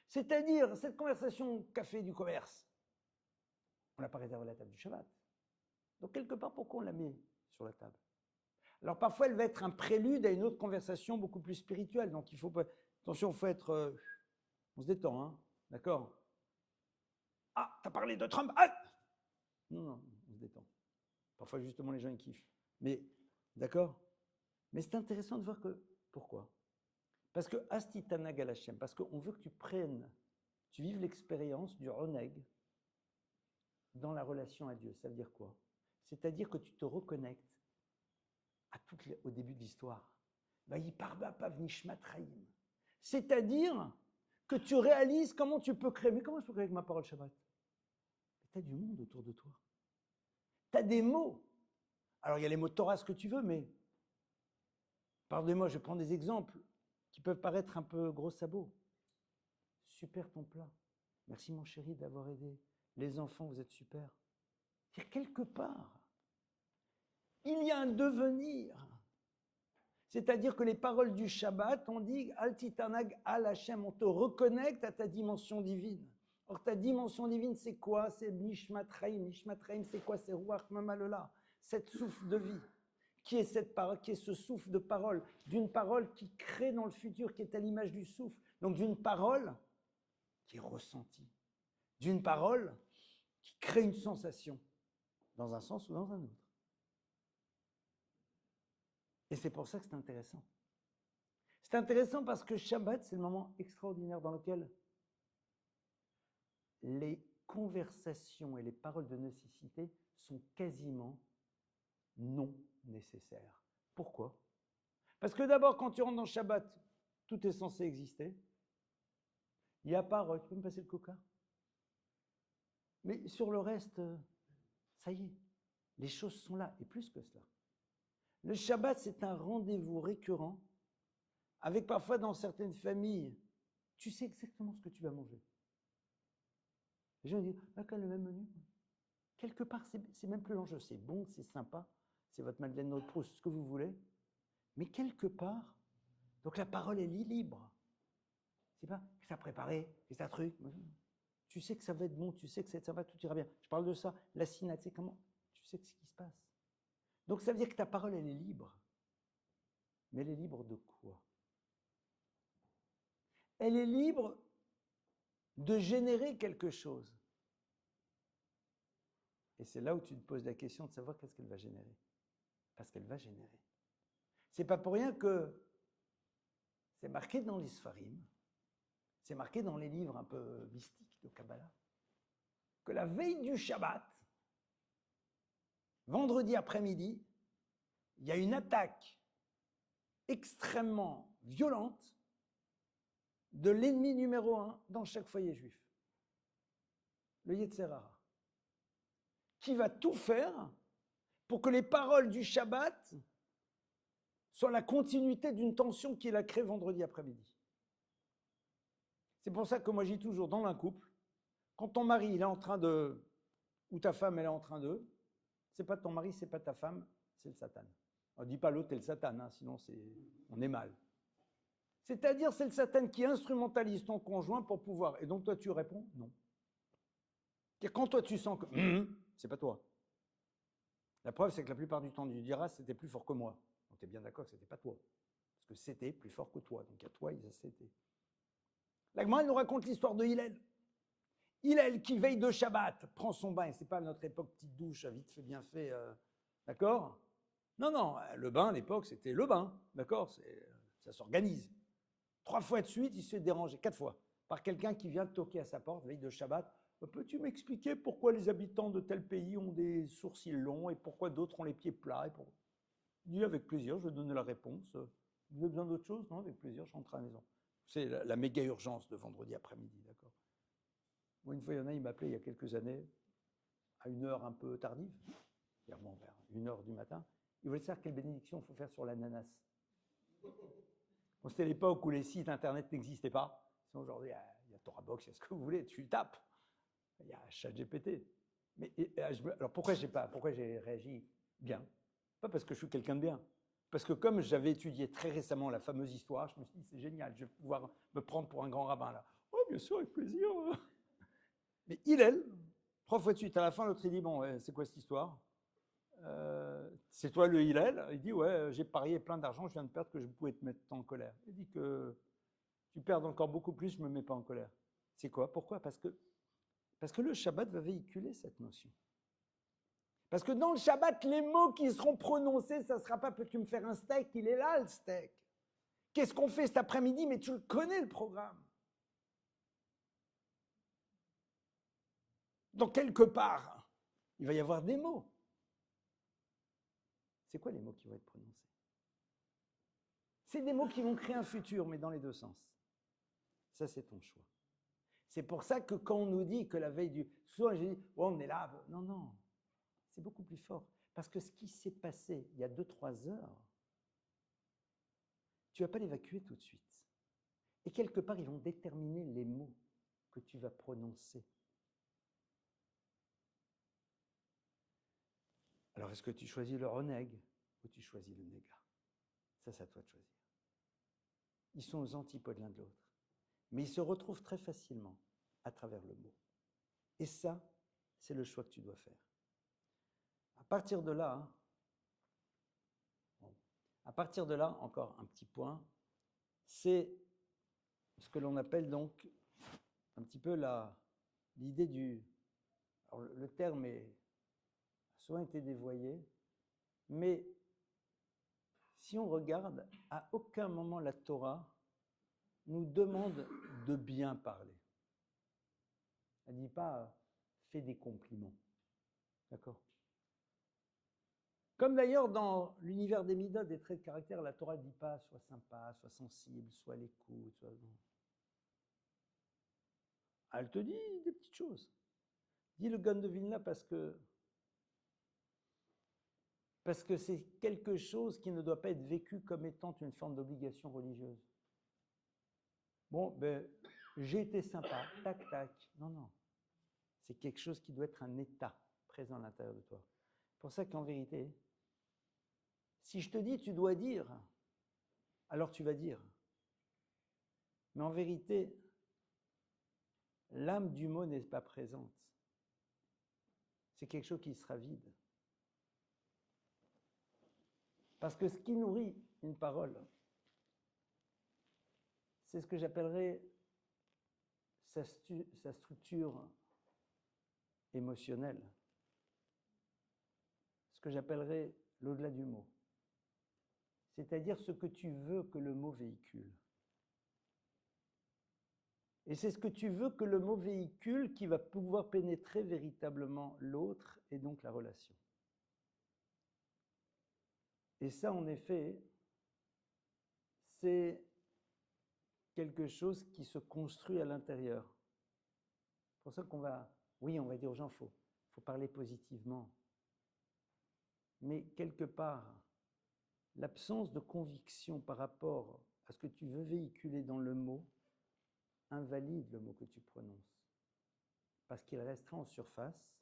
C'est-à-dire, cette conversation café du commerce, on n'a pas réservé la table du Shabbat. Donc, quelque part, pourquoi on la met sur la table? Alors, parfois, elle va être un prélude à une autre conversation beaucoup plus spirituelle. Donc, il faut pas... Attention, il faut être... on se détend, hein? D'accord? Ah, t'as parlé de Trump? Ah non, non, on se détend. Parfois, justement, les gens, ils kiffent. Mais, d'accord? Mais c'est intéressant de voir que, pourquoi? Parce que Astitanag al Hashem, parce qu'on veut que tu vives l'expérience du Oneg dans la relation à Dieu. Ça veut dire quoi? C'est-à-dire que tu te reconnectes au début de l'histoire. C'est-à-dire que tu réalises comment tu peux créer. Mais comment je peux créer avec ma parole Shabbat? Tu as du monde autour de toi. Tu as des mots. Alors il y a les mots de Torah, ce que tu veux, mais pardonnez-moi, je prends des exemples qui peuvent paraître un peu gros sabots. Super ton plat. Merci mon chéri d'avoir aidé. Les enfants, vous êtes super. C'est quelque part, il y a un devenir. C'est-à-dire que les paroles du Shabbat, on dit Al titanag al Hashem, on te reconnecte à ta dimension divine. Or, ta dimension divine, c'est quoi? C'est Nishmat Chaim. Nishmat Chaim, c'est quoi? C'est Ruach Mamalola, cette souffle de vie qui est cette parole, qui est ce souffle de parole, d'une parole qui crée dans le futur, qui est à l'image du souffle, donc d'une parole qui est ressentie, d'une parole qui crée une sensation, dans un sens ou dans un autre. Et c'est pour ça que c'est intéressant. C'est intéressant parce que Shabbat, c'est le moment extraordinaire dans lequel les conversations et les paroles de nécessité sont quasiment non nécessaires. Pourquoi? Parce que d'abord, quand tu rentres dans Shabbat, tout est censé exister. Il n'y a pas, tu peux me passer le coca? Mais sur le reste, ça y est, les choses sont là, et plus que cela. Le Shabbat, c'est un rendez-vous récurrent, avec parfois dans certaines familles, tu sais exactement ce que tu vas manger. Les gens disent, ah, quand le même menu. Quelque part, c'est même plus l'enjeu. C'est bon, c'est sympa, c'est votre Madeleine de Proust, ce que vous voulez. Mais quelque part, donc la parole, elle est libre. C'est pas que ça préparé, que ça truc. Tu sais que ça va être bon, tu sais que ça va, tout ira bien. Je parle de ça, la synode, c'est comment? Tu sais ce qui se passe. Donc ça veut dire que ta parole, elle est libre. Mais elle est libre de quoi? Elle est libre de générer quelque chose. Et c'est là où tu te poses la question de savoir qu'est-ce qu'elle va générer. Parce qu'elle va générer. C'est pas pour rien que c'est marqué dans les Sfarim, c'est marqué dans les livres un peu mystiques de Kabbalah, que la veille du Shabbat, vendredi après-midi, il y a une attaque extrêmement violente de l'ennemi numéro 1 dans chaque foyer juif, le Yetzer Hara, qui va tout faire pour que les paroles du Shabbat soient la continuité d'une tension qu'il a créée vendredi après-midi. C'est pour ça que moi je dis toujours, dans un couple, quand ton mari il est en train de, ou ta femme elle est en train de, c'est pas ton mari, c'est pas ta femme, c'est le Satan. On ne dit pas l'autre est le Satan, hein, sinon on est mal. C'est-à-dire c'est le Satan qui instrumentalise ton conjoint pour pouvoir, et donc toi tu réponds non. Et quand toi tu sens que c'est pas toi. La preuve c'est que la plupart du temps tu diras c'était plus fort que moi. Donc tu es bien d'accord que c'était pas toi. Parce que c'était plus fort que toi. Donc à toi, il a c'était. La Gemara nous raconte l'histoire de Hillel. Hillel qui veille de Shabbat, prend son bain, et c'est pas à notre époque petite douche, vite fait, bien fait, d'accord? Non, le bain à l'époque c'était le bain, d'accord? Ça s'organise. 3 fois de suite, il se fait déranger, 4 fois, par quelqu'un qui vient toquer à sa porte, veille de Shabbat. Peux-tu m'expliquer pourquoi les habitants de tel pays ont des sourcils longs et pourquoi d'autres ont les pieds plats? Il dit avec plaisir, je vais donner la réponse. Vous avez besoin d'autre chose? Non, avec plaisir, je rentre à la maison. C'est la méga urgence de vendredi après-midi, d'accord? Moi, une fois, il y en a, il m'appelait il y a quelques années, à une heure un peu tardive, vers 1h du matin. Il voulait savoir quelle bénédiction il faut faire sur l'ananas. Bon, c'était l'époque où les sites internet n'existaient pas. Sinon, aujourd'hui, il y a ToraBox, il y a ce que vous voulez, tu tapes. Il y a ChatGPT. Mais alors pourquoi j'ai réagi bien? Pas parce que je suis quelqu'un de bien. Parce que comme j'avais étudié très récemment la fameuse histoire, je me suis dit, c'est génial, je vais pouvoir me prendre pour un grand rabbin là. Oh, bien sûr, avec plaisir. Mais Hillel, 3 fois de suite, à la fin, l'autre il dit, bon, c'est quoi cette histoire? C'est toi le Hillel? Il dit, ouais, j'ai parié plein d'argent, je viens de perdre, que je pouvais te mettre en colère. Il dit que tu perds encore beaucoup plus, je ne me mets pas en colère. C'est quoi? Pourquoi? Parce que le Shabbat va véhiculer cette notion. Parce que dans le Shabbat, les mots qui seront prononcés, ça ne sera pas peux-tu me faire un steak, il est là le steak. Qu'est-ce qu'on fait cet après-midi? Mais tu le connais le programme. Donc quelque part, il va y avoir des mots. C'est quoi les mots qui vont être prononcés? C'est des mots qui vont créer un futur, mais dans les deux sens. Ça, c'est ton choix. C'est pour ça que quand on nous dit que la veille du... Souvent, j'ai dit, oh, on est là. Non. C'est beaucoup plus fort. Parce que ce qui s'est passé il y a 2-3 heures, tu ne vas pas l'évacuer tout de suite. Et quelque part, ils vont déterminer les mots que tu vas prononcer. Alors, est-ce que tu choisis le reneg ou tu choisis le néga? Ça, c'est à toi de choisir. Ils sont aux antipodes l'un de l'autre. Mais ils se retrouvent très facilement à travers le mot. Et ça, c'est le choix que tu dois faire. À partir de là, À partir de là, encore un petit point, c'est ce que l'on appelle donc un petit peu l'idée du... Alors le terme a souvent été dévoyé, mais si on regarde, à aucun moment la Torah nous demande de bien parler. Elle ne dit pas « fais des compliments ». D'accord ? Comme d'ailleurs dans l'univers des Midot, des traits de caractère, la Torah ne dit pas « sois sympa, sois sensible, sois à l'écoute ». Elle te dit des petites choses. Dit le Gaon de Vilna parce que c'est quelque chose qui ne doit pas être vécu comme étant une forme d'obligation religieuse. Bon, ben, j'ai été sympa, tac, tac. Non, non. C'est quelque chose qui doit être un état présent à l'intérieur de toi. C'est pour ça qu'en vérité, si je te dis tu dois dire, alors tu vas dire. Mais en vérité, l'âme du mot n'est pas présente. C'est quelque chose qui sera vide. Parce que ce qui nourrit une parole, c'est ce que j'appellerais sa structure émotionnelle, ce que j'appellerais l'au-delà du mot, c'est-à-dire ce que tu veux que le mot véhicule. Et c'est ce que tu veux que le mot véhicule qui va pouvoir pénétrer véritablement l'autre et donc la relation. Et ça, en effet, c'est quelque chose qui se construit à l'intérieur. C'est pour ça qu'on va, oui, on va dire aux gens, il faut parler positivement. Mais quelque part, l'absence de conviction par rapport à ce que tu veux véhiculer dans le mot invalide le mot que tu prononces. Parce qu'il restera en surface,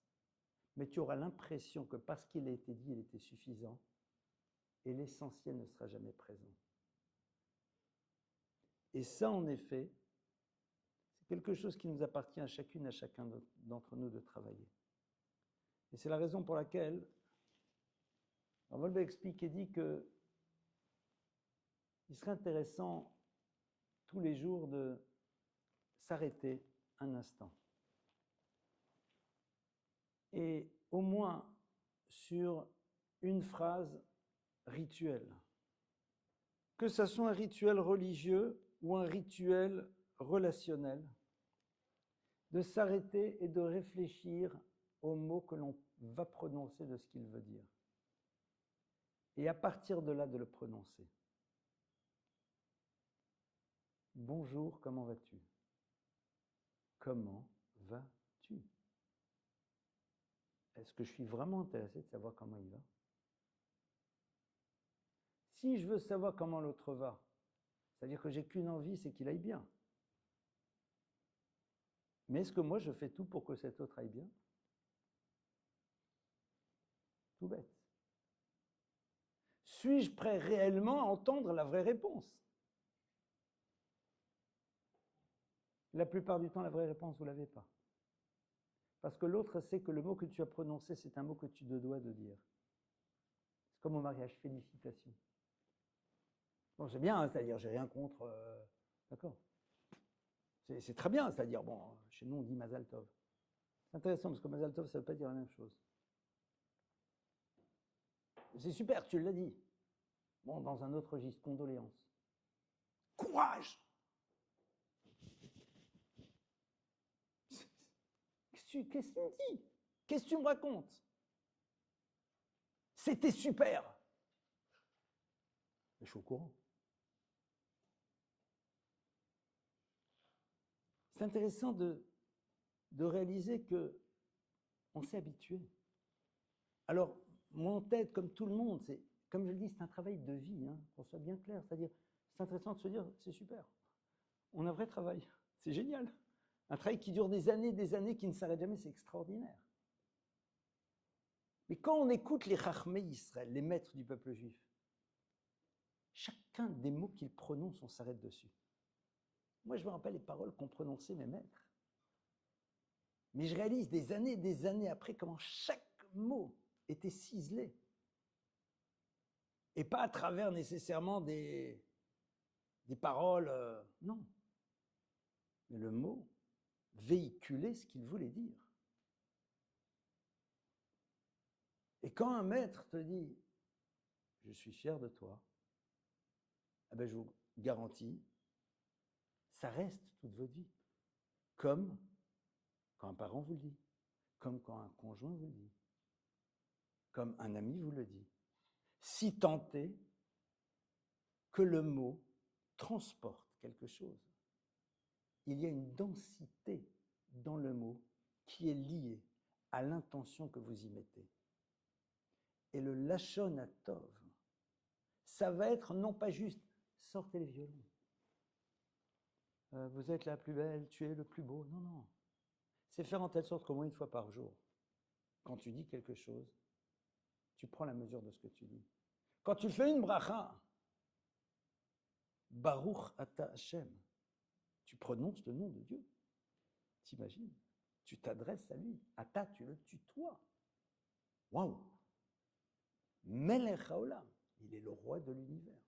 mais tu auras l'impression que parce qu'il a été dit, il était suffisant, et l'essentiel ne sera jamais présent. Et ça, en effet, c'est quelque chose qui nous appartient à chacune, à chacun d'entre nous de travailler. Et c'est la raison pour laquelle Wolbe explique et dit que il serait intéressant tous les jours de s'arrêter un instant. Et au moins sur une phrase rituelle. Que ce soit un rituel religieux ou un rituel relationnel, de s'arrêter et de réfléchir aux mots que l'on va prononcer de ce qu'il veut dire. Et à partir de là, de le prononcer. Bonjour, comment vas-tu? Comment vas-tu? Est-ce que je suis vraiment intéressé de savoir comment il va? Si je veux savoir comment l'autre va, c'est-à-dire que j'ai qu'une envie, c'est qu'il aille bien. Mais est-ce que moi, je fais tout pour que cet autre aille bien? Tout bête. Suis-je prêt réellement à entendre la vraie réponse? La plupart du temps, la vraie réponse, vous ne l'avez pas. Parce que l'autre sait que le mot que tu as prononcé, c'est un mot que tu te dois de dire. C'est comme au mariage, félicitations. Bon, c'est bien, hein, c'est-à-dire, j'ai rien contre... d'accord. C'est très bien, c'est-à-dire, bon, chez nous, on dit Mazal Tov. C'est intéressant, parce que Mazal Tov, ça ne veut pas dire la même chose. C'est super, tu l'as dit. Bon, dans un autre registre, condoléances. Courage! Qu'est-ce que tu me dis? Qu'est-ce que tu me racontes? C'était super! Je suis au courant. C'est intéressant de réaliser qu'on s'est habitué. Alors, moi en tête, comme tout le monde, comme je le dis, c'est un travail de vie, hein, qu'on soit bien clair. C'est-à-dire, c'est intéressant de se dire, c'est super. On a un vrai travail, c'est génial. Un travail qui dure des années, qui ne s'arrête jamais, c'est extraordinaire. Mais quand on écoute les Chachmei Israël, les maîtres du peuple juif, chacun des mots qu'ils prononcent, on s'arrête dessus. Moi, je me rappelle les paroles qu'ont prononcées mes maîtres. Mais je réalise des années après comment chaque mot était ciselé. Et pas à travers nécessairement des paroles, non. Mais le mot véhiculait ce qu'il voulait dire. Et quand un maître te dit « je suis fier de toi », eh ben je vous garantis, ça reste toute votre vie. Comme quand un parent vous le dit, comme quand un conjoint vous le dit, comme un ami vous le dit. Si tant est que le mot transporte quelque chose, il y a une densité dans le mot qui est liée à l'intention que vous y mettez. Et le lachon hatov, ça va être non pas juste « sortez les violons », vous êtes la plus belle, tu es le plus beau. Non, non. C'est faire en telle sorte qu'au moins une fois par jour, quand tu dis quelque chose, tu prends la mesure de ce que tu dis. Quand tu fais une bracha, Baruch ata Hashem, tu prononces le nom de Dieu. T'imagines? Tu t'adresses à lui. Ata, tu le tutoies. Waouh! Melech haolam, il est le roi de l'univers.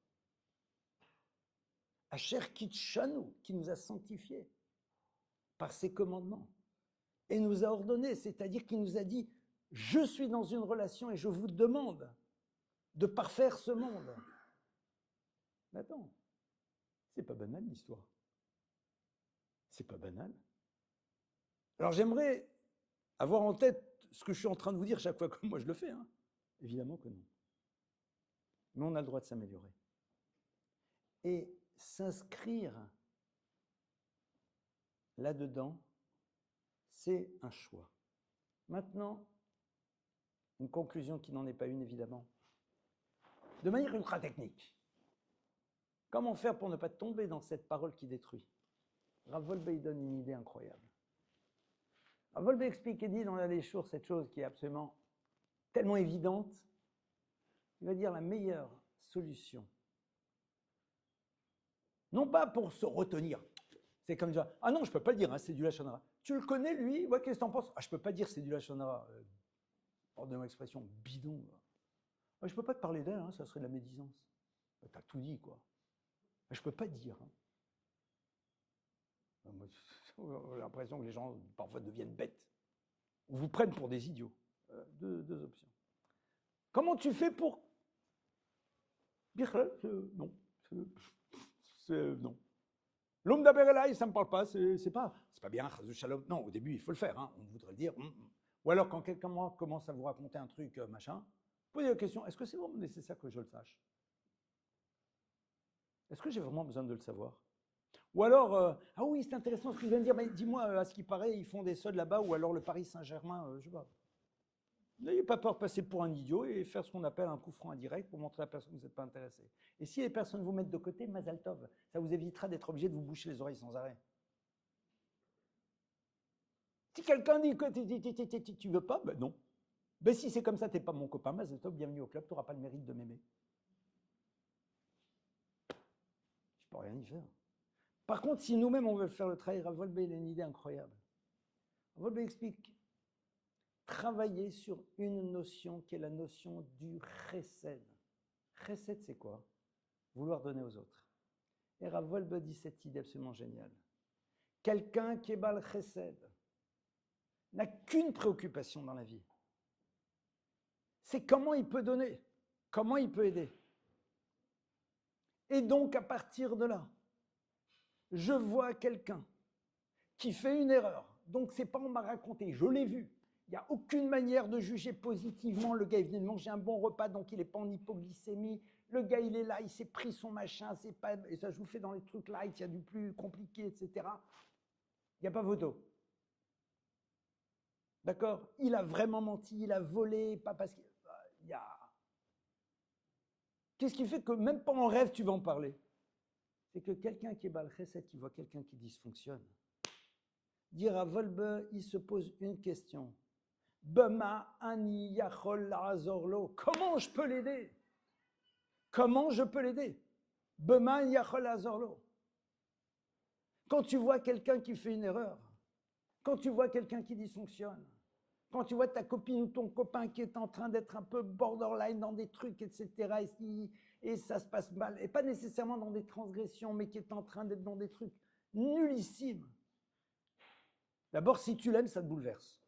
Asher kitshanu, qui nous a sanctifiés par ses commandements et nous a ordonné, c'est-à-dire qu'il nous a dit « Je suis dans une relation et je vous demande de parfaire ce monde. » Mais attends, c'est pas banal l'histoire. C'est pas banal. Alors j'aimerais avoir en tête ce que je suis en train de vous dire chaque fois que moi je le fais. Hein. Évidemment que non. Mais on a le droit de s'améliorer. Et s'inscrire là-dedans, c'est un choix. Maintenant, une conclusion qui n'en est pas une, évidemment. De manière ultra technique, comment faire pour ne pas tomber dans cette parole qui détruit? Rav Wolbe donne une idée incroyable. Rav Wolbe explique et dit dans les jours cette chose qui est absolument tellement évidente. Il va dire la meilleure solution. Non pas pour se retenir. C'est comme dire, ah non, je ne peux pas le dire, hein, c'est du lachon hara. Tu le connais, lui? Ouais, qu'est-ce que tu en penses? Ah, je ne peux pas dire c'est du lachon hara. Pardon l'expression, bidon. Ah, je ne peux pas te parler d'elle, hein, ça serait de la médisance. Tu as tout dit, quoi. Je ne peux pas dire. Hein. J'ai l'impression que les gens, parfois, deviennent bêtes. Ou vous prennent pour des idiots. Deux options. Comment tu fais pour dire non, non. L'homme d'Aberelaï, ça ne me parle pas, c'est pas bien, shalom. Non, au début, il faut le faire, hein, on voudrait le dire. Ou alors, quand quelqu'un commence à vous raconter un truc, machin, posez la question, est-ce que c'est vraiment nécessaire que je le sache? Est-ce que j'ai vraiment besoin de le savoir? Ou alors, ah oui, c'est intéressant ce que je viens de dire, mais dis-moi, à ce qui paraît, ils font des sols là-bas, ou alors le Paris Saint-Germain, je sais pas. N'ayez pas peur de passer pour un idiot et faire ce qu'on appelle un coup franc indirect pour montrer à la personne que vous n'êtes pas intéressé. Et si les personnes vous mettent de côté, Mazal Tov, ça vous évitera d'être obligé de vous boucher les oreilles sans arrêt. Si quelqu'un dit que tu veux pas, ben non. Ben si c'est comme ça, tu n'es pas mon copain, Mazal Tov, bienvenue au club, tu n'auras pas le mérite de m'aimer. Je peux rien y faire. Par contre, si nous-mêmes on veut faire le travail, Rav Wolbe, il a une idée incroyable. Rav Wolbe explique travailler sur une notion qui est la notion du chesed. Chesed, c'est quoi? Vouloir donner aux autres. Et Rav Wolbe dit cette idée absolument géniale. Quelqu'un qui est bal chesed n'a qu'une préoccupation dans la vie. C'est comment il peut donner, comment il peut aider. Et donc, à partir de là, je vois quelqu'un qui fait une erreur. Donc, c'est pas on m'a raconté, je l'ai vu. Il n'y a aucune manière de juger positivement. Le gars, il venait de manger un bon repas, donc il n'est pas en hypoglycémie. Le gars, il est là, il s'est pris son machin, c'est pas, et ça je vous fais dans les trucs light, il y a du plus compliqué, etc. Il n'y a pas photo. D'accord? Il a vraiment menti, il a volé, pas parce qu'il y a... Qu'est-ce qui fait que même pas en rêve, tu vas en parler? C'est que quelqu'un qui est bal chesed, qui voit quelqu'un qui dysfonctionne, dire à Wolbe, il se pose une question. Bema ani yachol la'azorlo. Comment je peux l'aider? Comment je peux l'aider? Bema ani yachol la'azorlo. Quand tu vois quelqu'un qui fait une erreur, quand tu vois quelqu'un qui dysfonctionne, Quand tu vois ta copine ou ton copain qui est en train d'être un peu borderline dans des trucs, etc., et ça se passe mal, et pas nécessairement dans des transgressions, mais qui est en train d'être dans des trucs nullissimes. D'abord, si tu l'aimes, ça te bouleverse.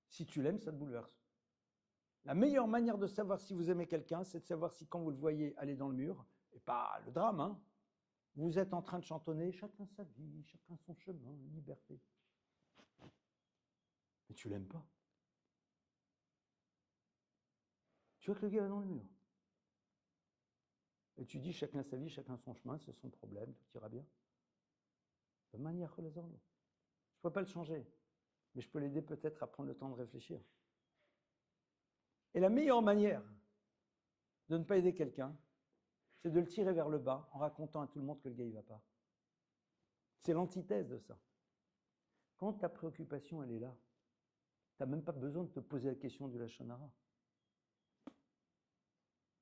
Si tu l'aimes, ça te bouleverse. La meilleure manière de savoir si vous aimez quelqu'un, c'est de savoir si quand vous le voyez aller dans le mur, et pas le drame, hein, vous êtes en train de chantonner « Chacun sa vie, chacun son chemin, liberté ». Mais tu l'aimes pas. Tu vois que le gars va dans le mur. Et tu dis chacun sa vie, chacun son chemin, c'est son problème, tout ira bien. De manière que les autres. Je ne peux pas le changer, mais je peux l'aider peut-être à prendre le temps de réfléchir. Et la meilleure manière de ne pas aider quelqu'un, c'est de le tirer vers le bas en racontant à tout le monde que le gars ne va pas. C'est l'antithèse de ça. Quand ta préoccupation, elle est là, tu n'as même pas besoin de te poser la question du Lachon Hara.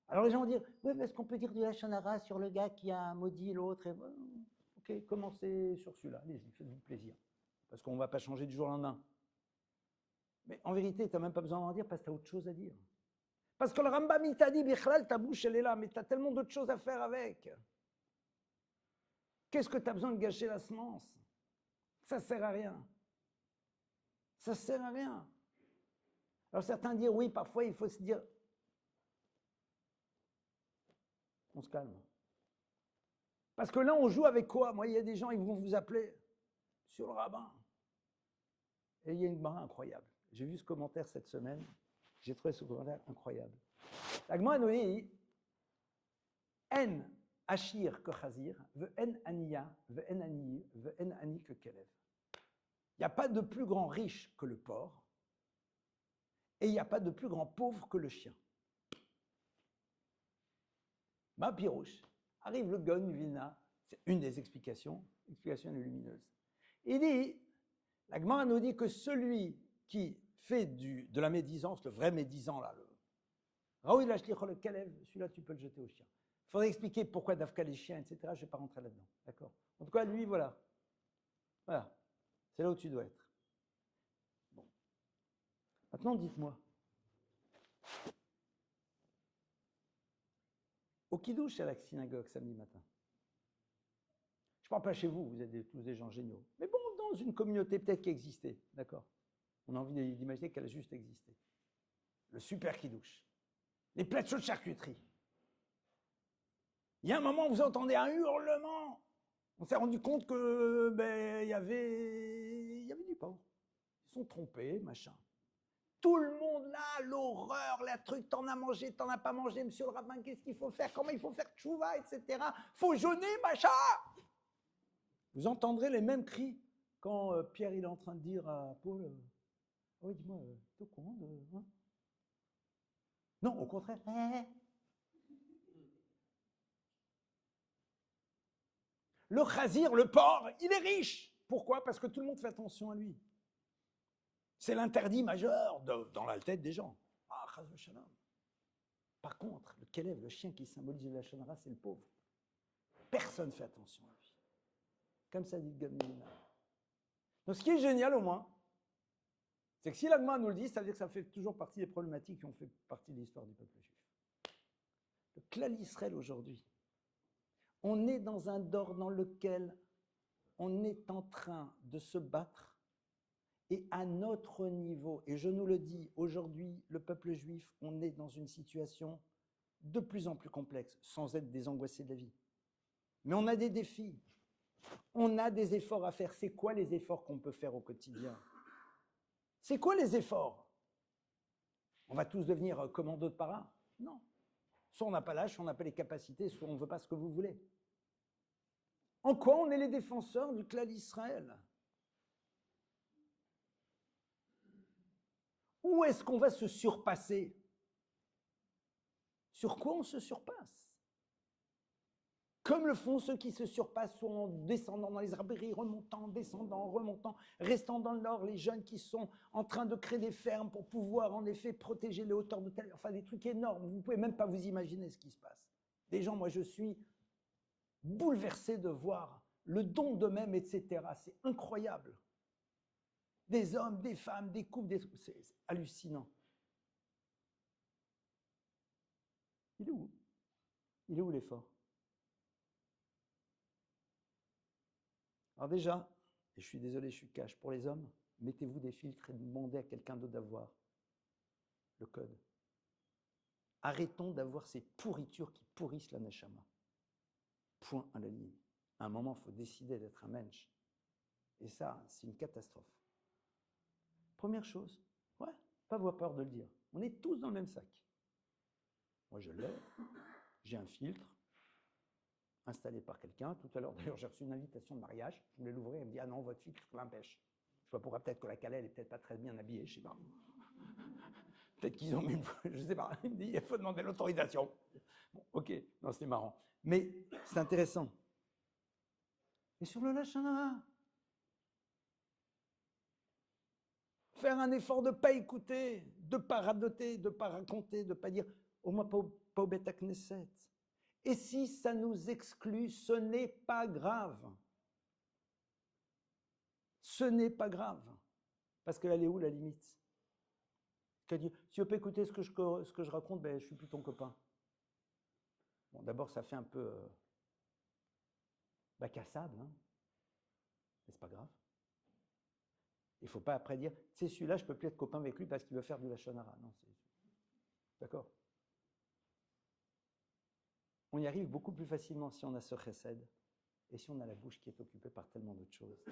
Alors les gens vont dire, oui, mais est-ce qu'on peut dire du Lachon Hara sur le gars qui a maudit l'autre? Ok, commencez sur celui-là, allez-y, faites-vous plaisir. Parce qu'on ne va pas changer du jour au lendemain. Mais en vérité, tu n'as même pas besoin d'en dire parce que tu as autre chose à dire. Parce que le Rambam, il t'a dit, Bichlal, ta bouche, elle est là, mais tu as tellement d'autres choses à faire avec. Qu'est-ce que tu as besoin de gâcher la semence? Ça ne sert à rien. Ça ne sert à rien. Alors certains disent, oui, parfois il faut se dire, on se calme. Parce que là, on joue avec quoi? Moi, il y a des gens, ils vont vous appeler sur le rabbin. Et il y a une Gemara incroyable. J'ai vu ce commentaire cette semaine. J'ai trouvé ce commentaire incroyable. La Gemara nous dit, En ashir que chazir, ve'en aniya, ve'en ani, ve'en ani que kelev. Il n'y a pas de plus grand riche que le porc, et il n'y a pas de plus grand pauvre que le chien. Ma pirouche. Arrive le Gaon du Vilna, c'est une des explications, l'explication est lumineuse. Il dit, la Gemara nous dit que celui qui fait de la médisance, le vrai médisant là, Raoui lachlichol le kelev, celui-là tu peux le jeter au chien. Il faudrait expliquer pourquoi d'Afka les chiens, etc. Je ne vais pas rentrer là-dedans, d'accord? En tout cas, lui, voilà. Voilà, c'est là où tu dois être. Bon. Maintenant, dites-moi. Au Kiddush à la synagogue samedi matin. Je ne parle pas chez vous, vous êtes tous des gens géniaux. Mais bon, dans une communauté peut-être qui existait, d'accord? On a envie d'imaginer qu'elle a juste existé. Le super Kiddush. Les plateaux de charcuterie. Il y a un moment où vous entendez un hurlement. On s'est rendu compte que il y avait du pain. Ils sont trompés, machin. Tout le monde là, l'horreur, les trucs, t'en as mangé, t'en as pas mangé, monsieur le rabbin, qu'est-ce qu'il faut faire, comment il faut faire tchouva, etc. Faut jeûner, machin. Vous entendrez les mêmes cris quand Pierre il est en train de dire à Paul, oui, dis-moi, t'es au courant de... Hein? Non, au contraire. Le chazir, le porc, il est riche. Pourquoi? Parce que tout le monde fait attention à lui. C'est l'interdit majeur dans la tête des gens. Ah, chaz v'shalom. Par contre, le kelev, le chien qui symbolise la Lachon Hara, c'est le pauvre. Personne ne fait attention à lui. Comme ça dit Gamliel. Donc ce qui est génial au moins, c'est que si l'Agma nous le dit, ça veut dire que ça fait toujours partie des problématiques qui ont fait partie de l'histoire du peuple juif. Le Klal Israël aujourd'hui, on est dans un dor dans lequel on est en train de se battre et à notre niveau, et je nous le dis, aujourd'hui, le peuple juif, on est dans une situation de plus en plus complexe, sans être des angoissés de la vie. Mais on a des défis, on a des efforts à faire. C'est quoi les efforts qu'on peut faire au quotidien? C'est quoi les efforts? On va tous devenir commando de para? Non. Soit on n'a pas l'âge, soit on n'a pas les capacités, soit on ne veut pas ce que vous voulez. En quoi on est les défenseurs du Klal Israël? Où est-ce qu'on va se surpasser? Sur quoi on se surpasse? Comme le font ceux qui se surpassent, soit en descendant dans les rabéries, remontant, descendant, remontant, restant dans le nord, les jeunes qui sont en train de créer des fermes pour pouvoir en effet protéger les hauteurs de telle... Enfin, des trucs énormes, vous ne pouvez même pas vous imaginer ce qui se passe. Des gens, moi je suis bouleversé de voir le don d'eux-mêmes, etc. C'est incroyable. Des hommes, des femmes, des couples, c'est hallucinant. Il est où? Il est où l'effort? Alors déjà, et je suis désolé, je suis cash, pour les hommes, mettez-vous des filtres et demandez à quelqu'un d'autre d'avoir le code. Arrêtons d'avoir ces pourritures qui pourrissent la neshama. Point à la ligne. À un moment, il faut décider d'être un mensch. Et ça, c'est une catastrophe. Première chose, ouais, pas avoir peur de le dire. On est tous dans le même sac. Moi, je l'ai. J'ai un filtre installé par quelqu'un. Tout à l'heure, d'ailleurs, j'ai reçu une invitation de mariage. Je voulais l'ouvrir. Elle me dit, ah non, votre filtre l'empêche. Je sais pas pourquoi, peut-être que la Calais, elle est peut-être pas très bien habillée, je sais pas. Peut-être qu'ils ont mis une... Je sais pas. Il me dit, il faut demander l'autorisation. Bon, ok. Non, c'était marrant. Mais c'est intéressant. Et sur le Lachana, faire un effort de ne pas écouter, de ne pas radoter, de ne pas raconter, de ne pas dire « au moins pas au Beta Knesset ». Et si ça nous exclut, ce n'est pas grave. Ce n'est pas grave. Parce qu'elle est où la limite? Si tu peux écouter ce que je raconte, ben, je suis plus ton copain. Bon, d'abord, ça fait un peu bac à sable, hein. Mais c'est pas grave. Il ne faut pas après dire, c'est celui-là, je ne peux plus être copain avec lui parce qu'il veut faire du Lachon Hara. Non, d'accord. On y arrive beaucoup plus facilement si on a ce chesed et si on a la bouche qui est occupée par tellement d'autres choses.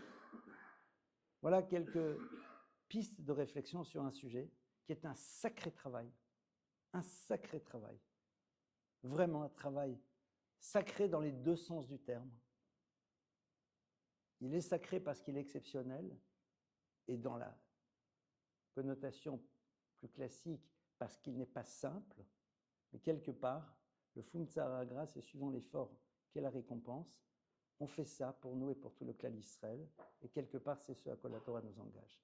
Voilà quelques pistes de réflexion sur un sujet qui est un sacré travail. Un sacré travail. Vraiment un travail sacré dans les deux sens du terme. Il est sacré parce qu'il est exceptionnel et dans la connotation plus classique parce qu'il n'est pas simple, mais quelque part, le Fumtzara grâce et suivant l'effort qu'est la récompense, on fait ça pour nous et pour tout le clan d'Israël, et quelque part, c'est ce à quoi la Torah nous engage.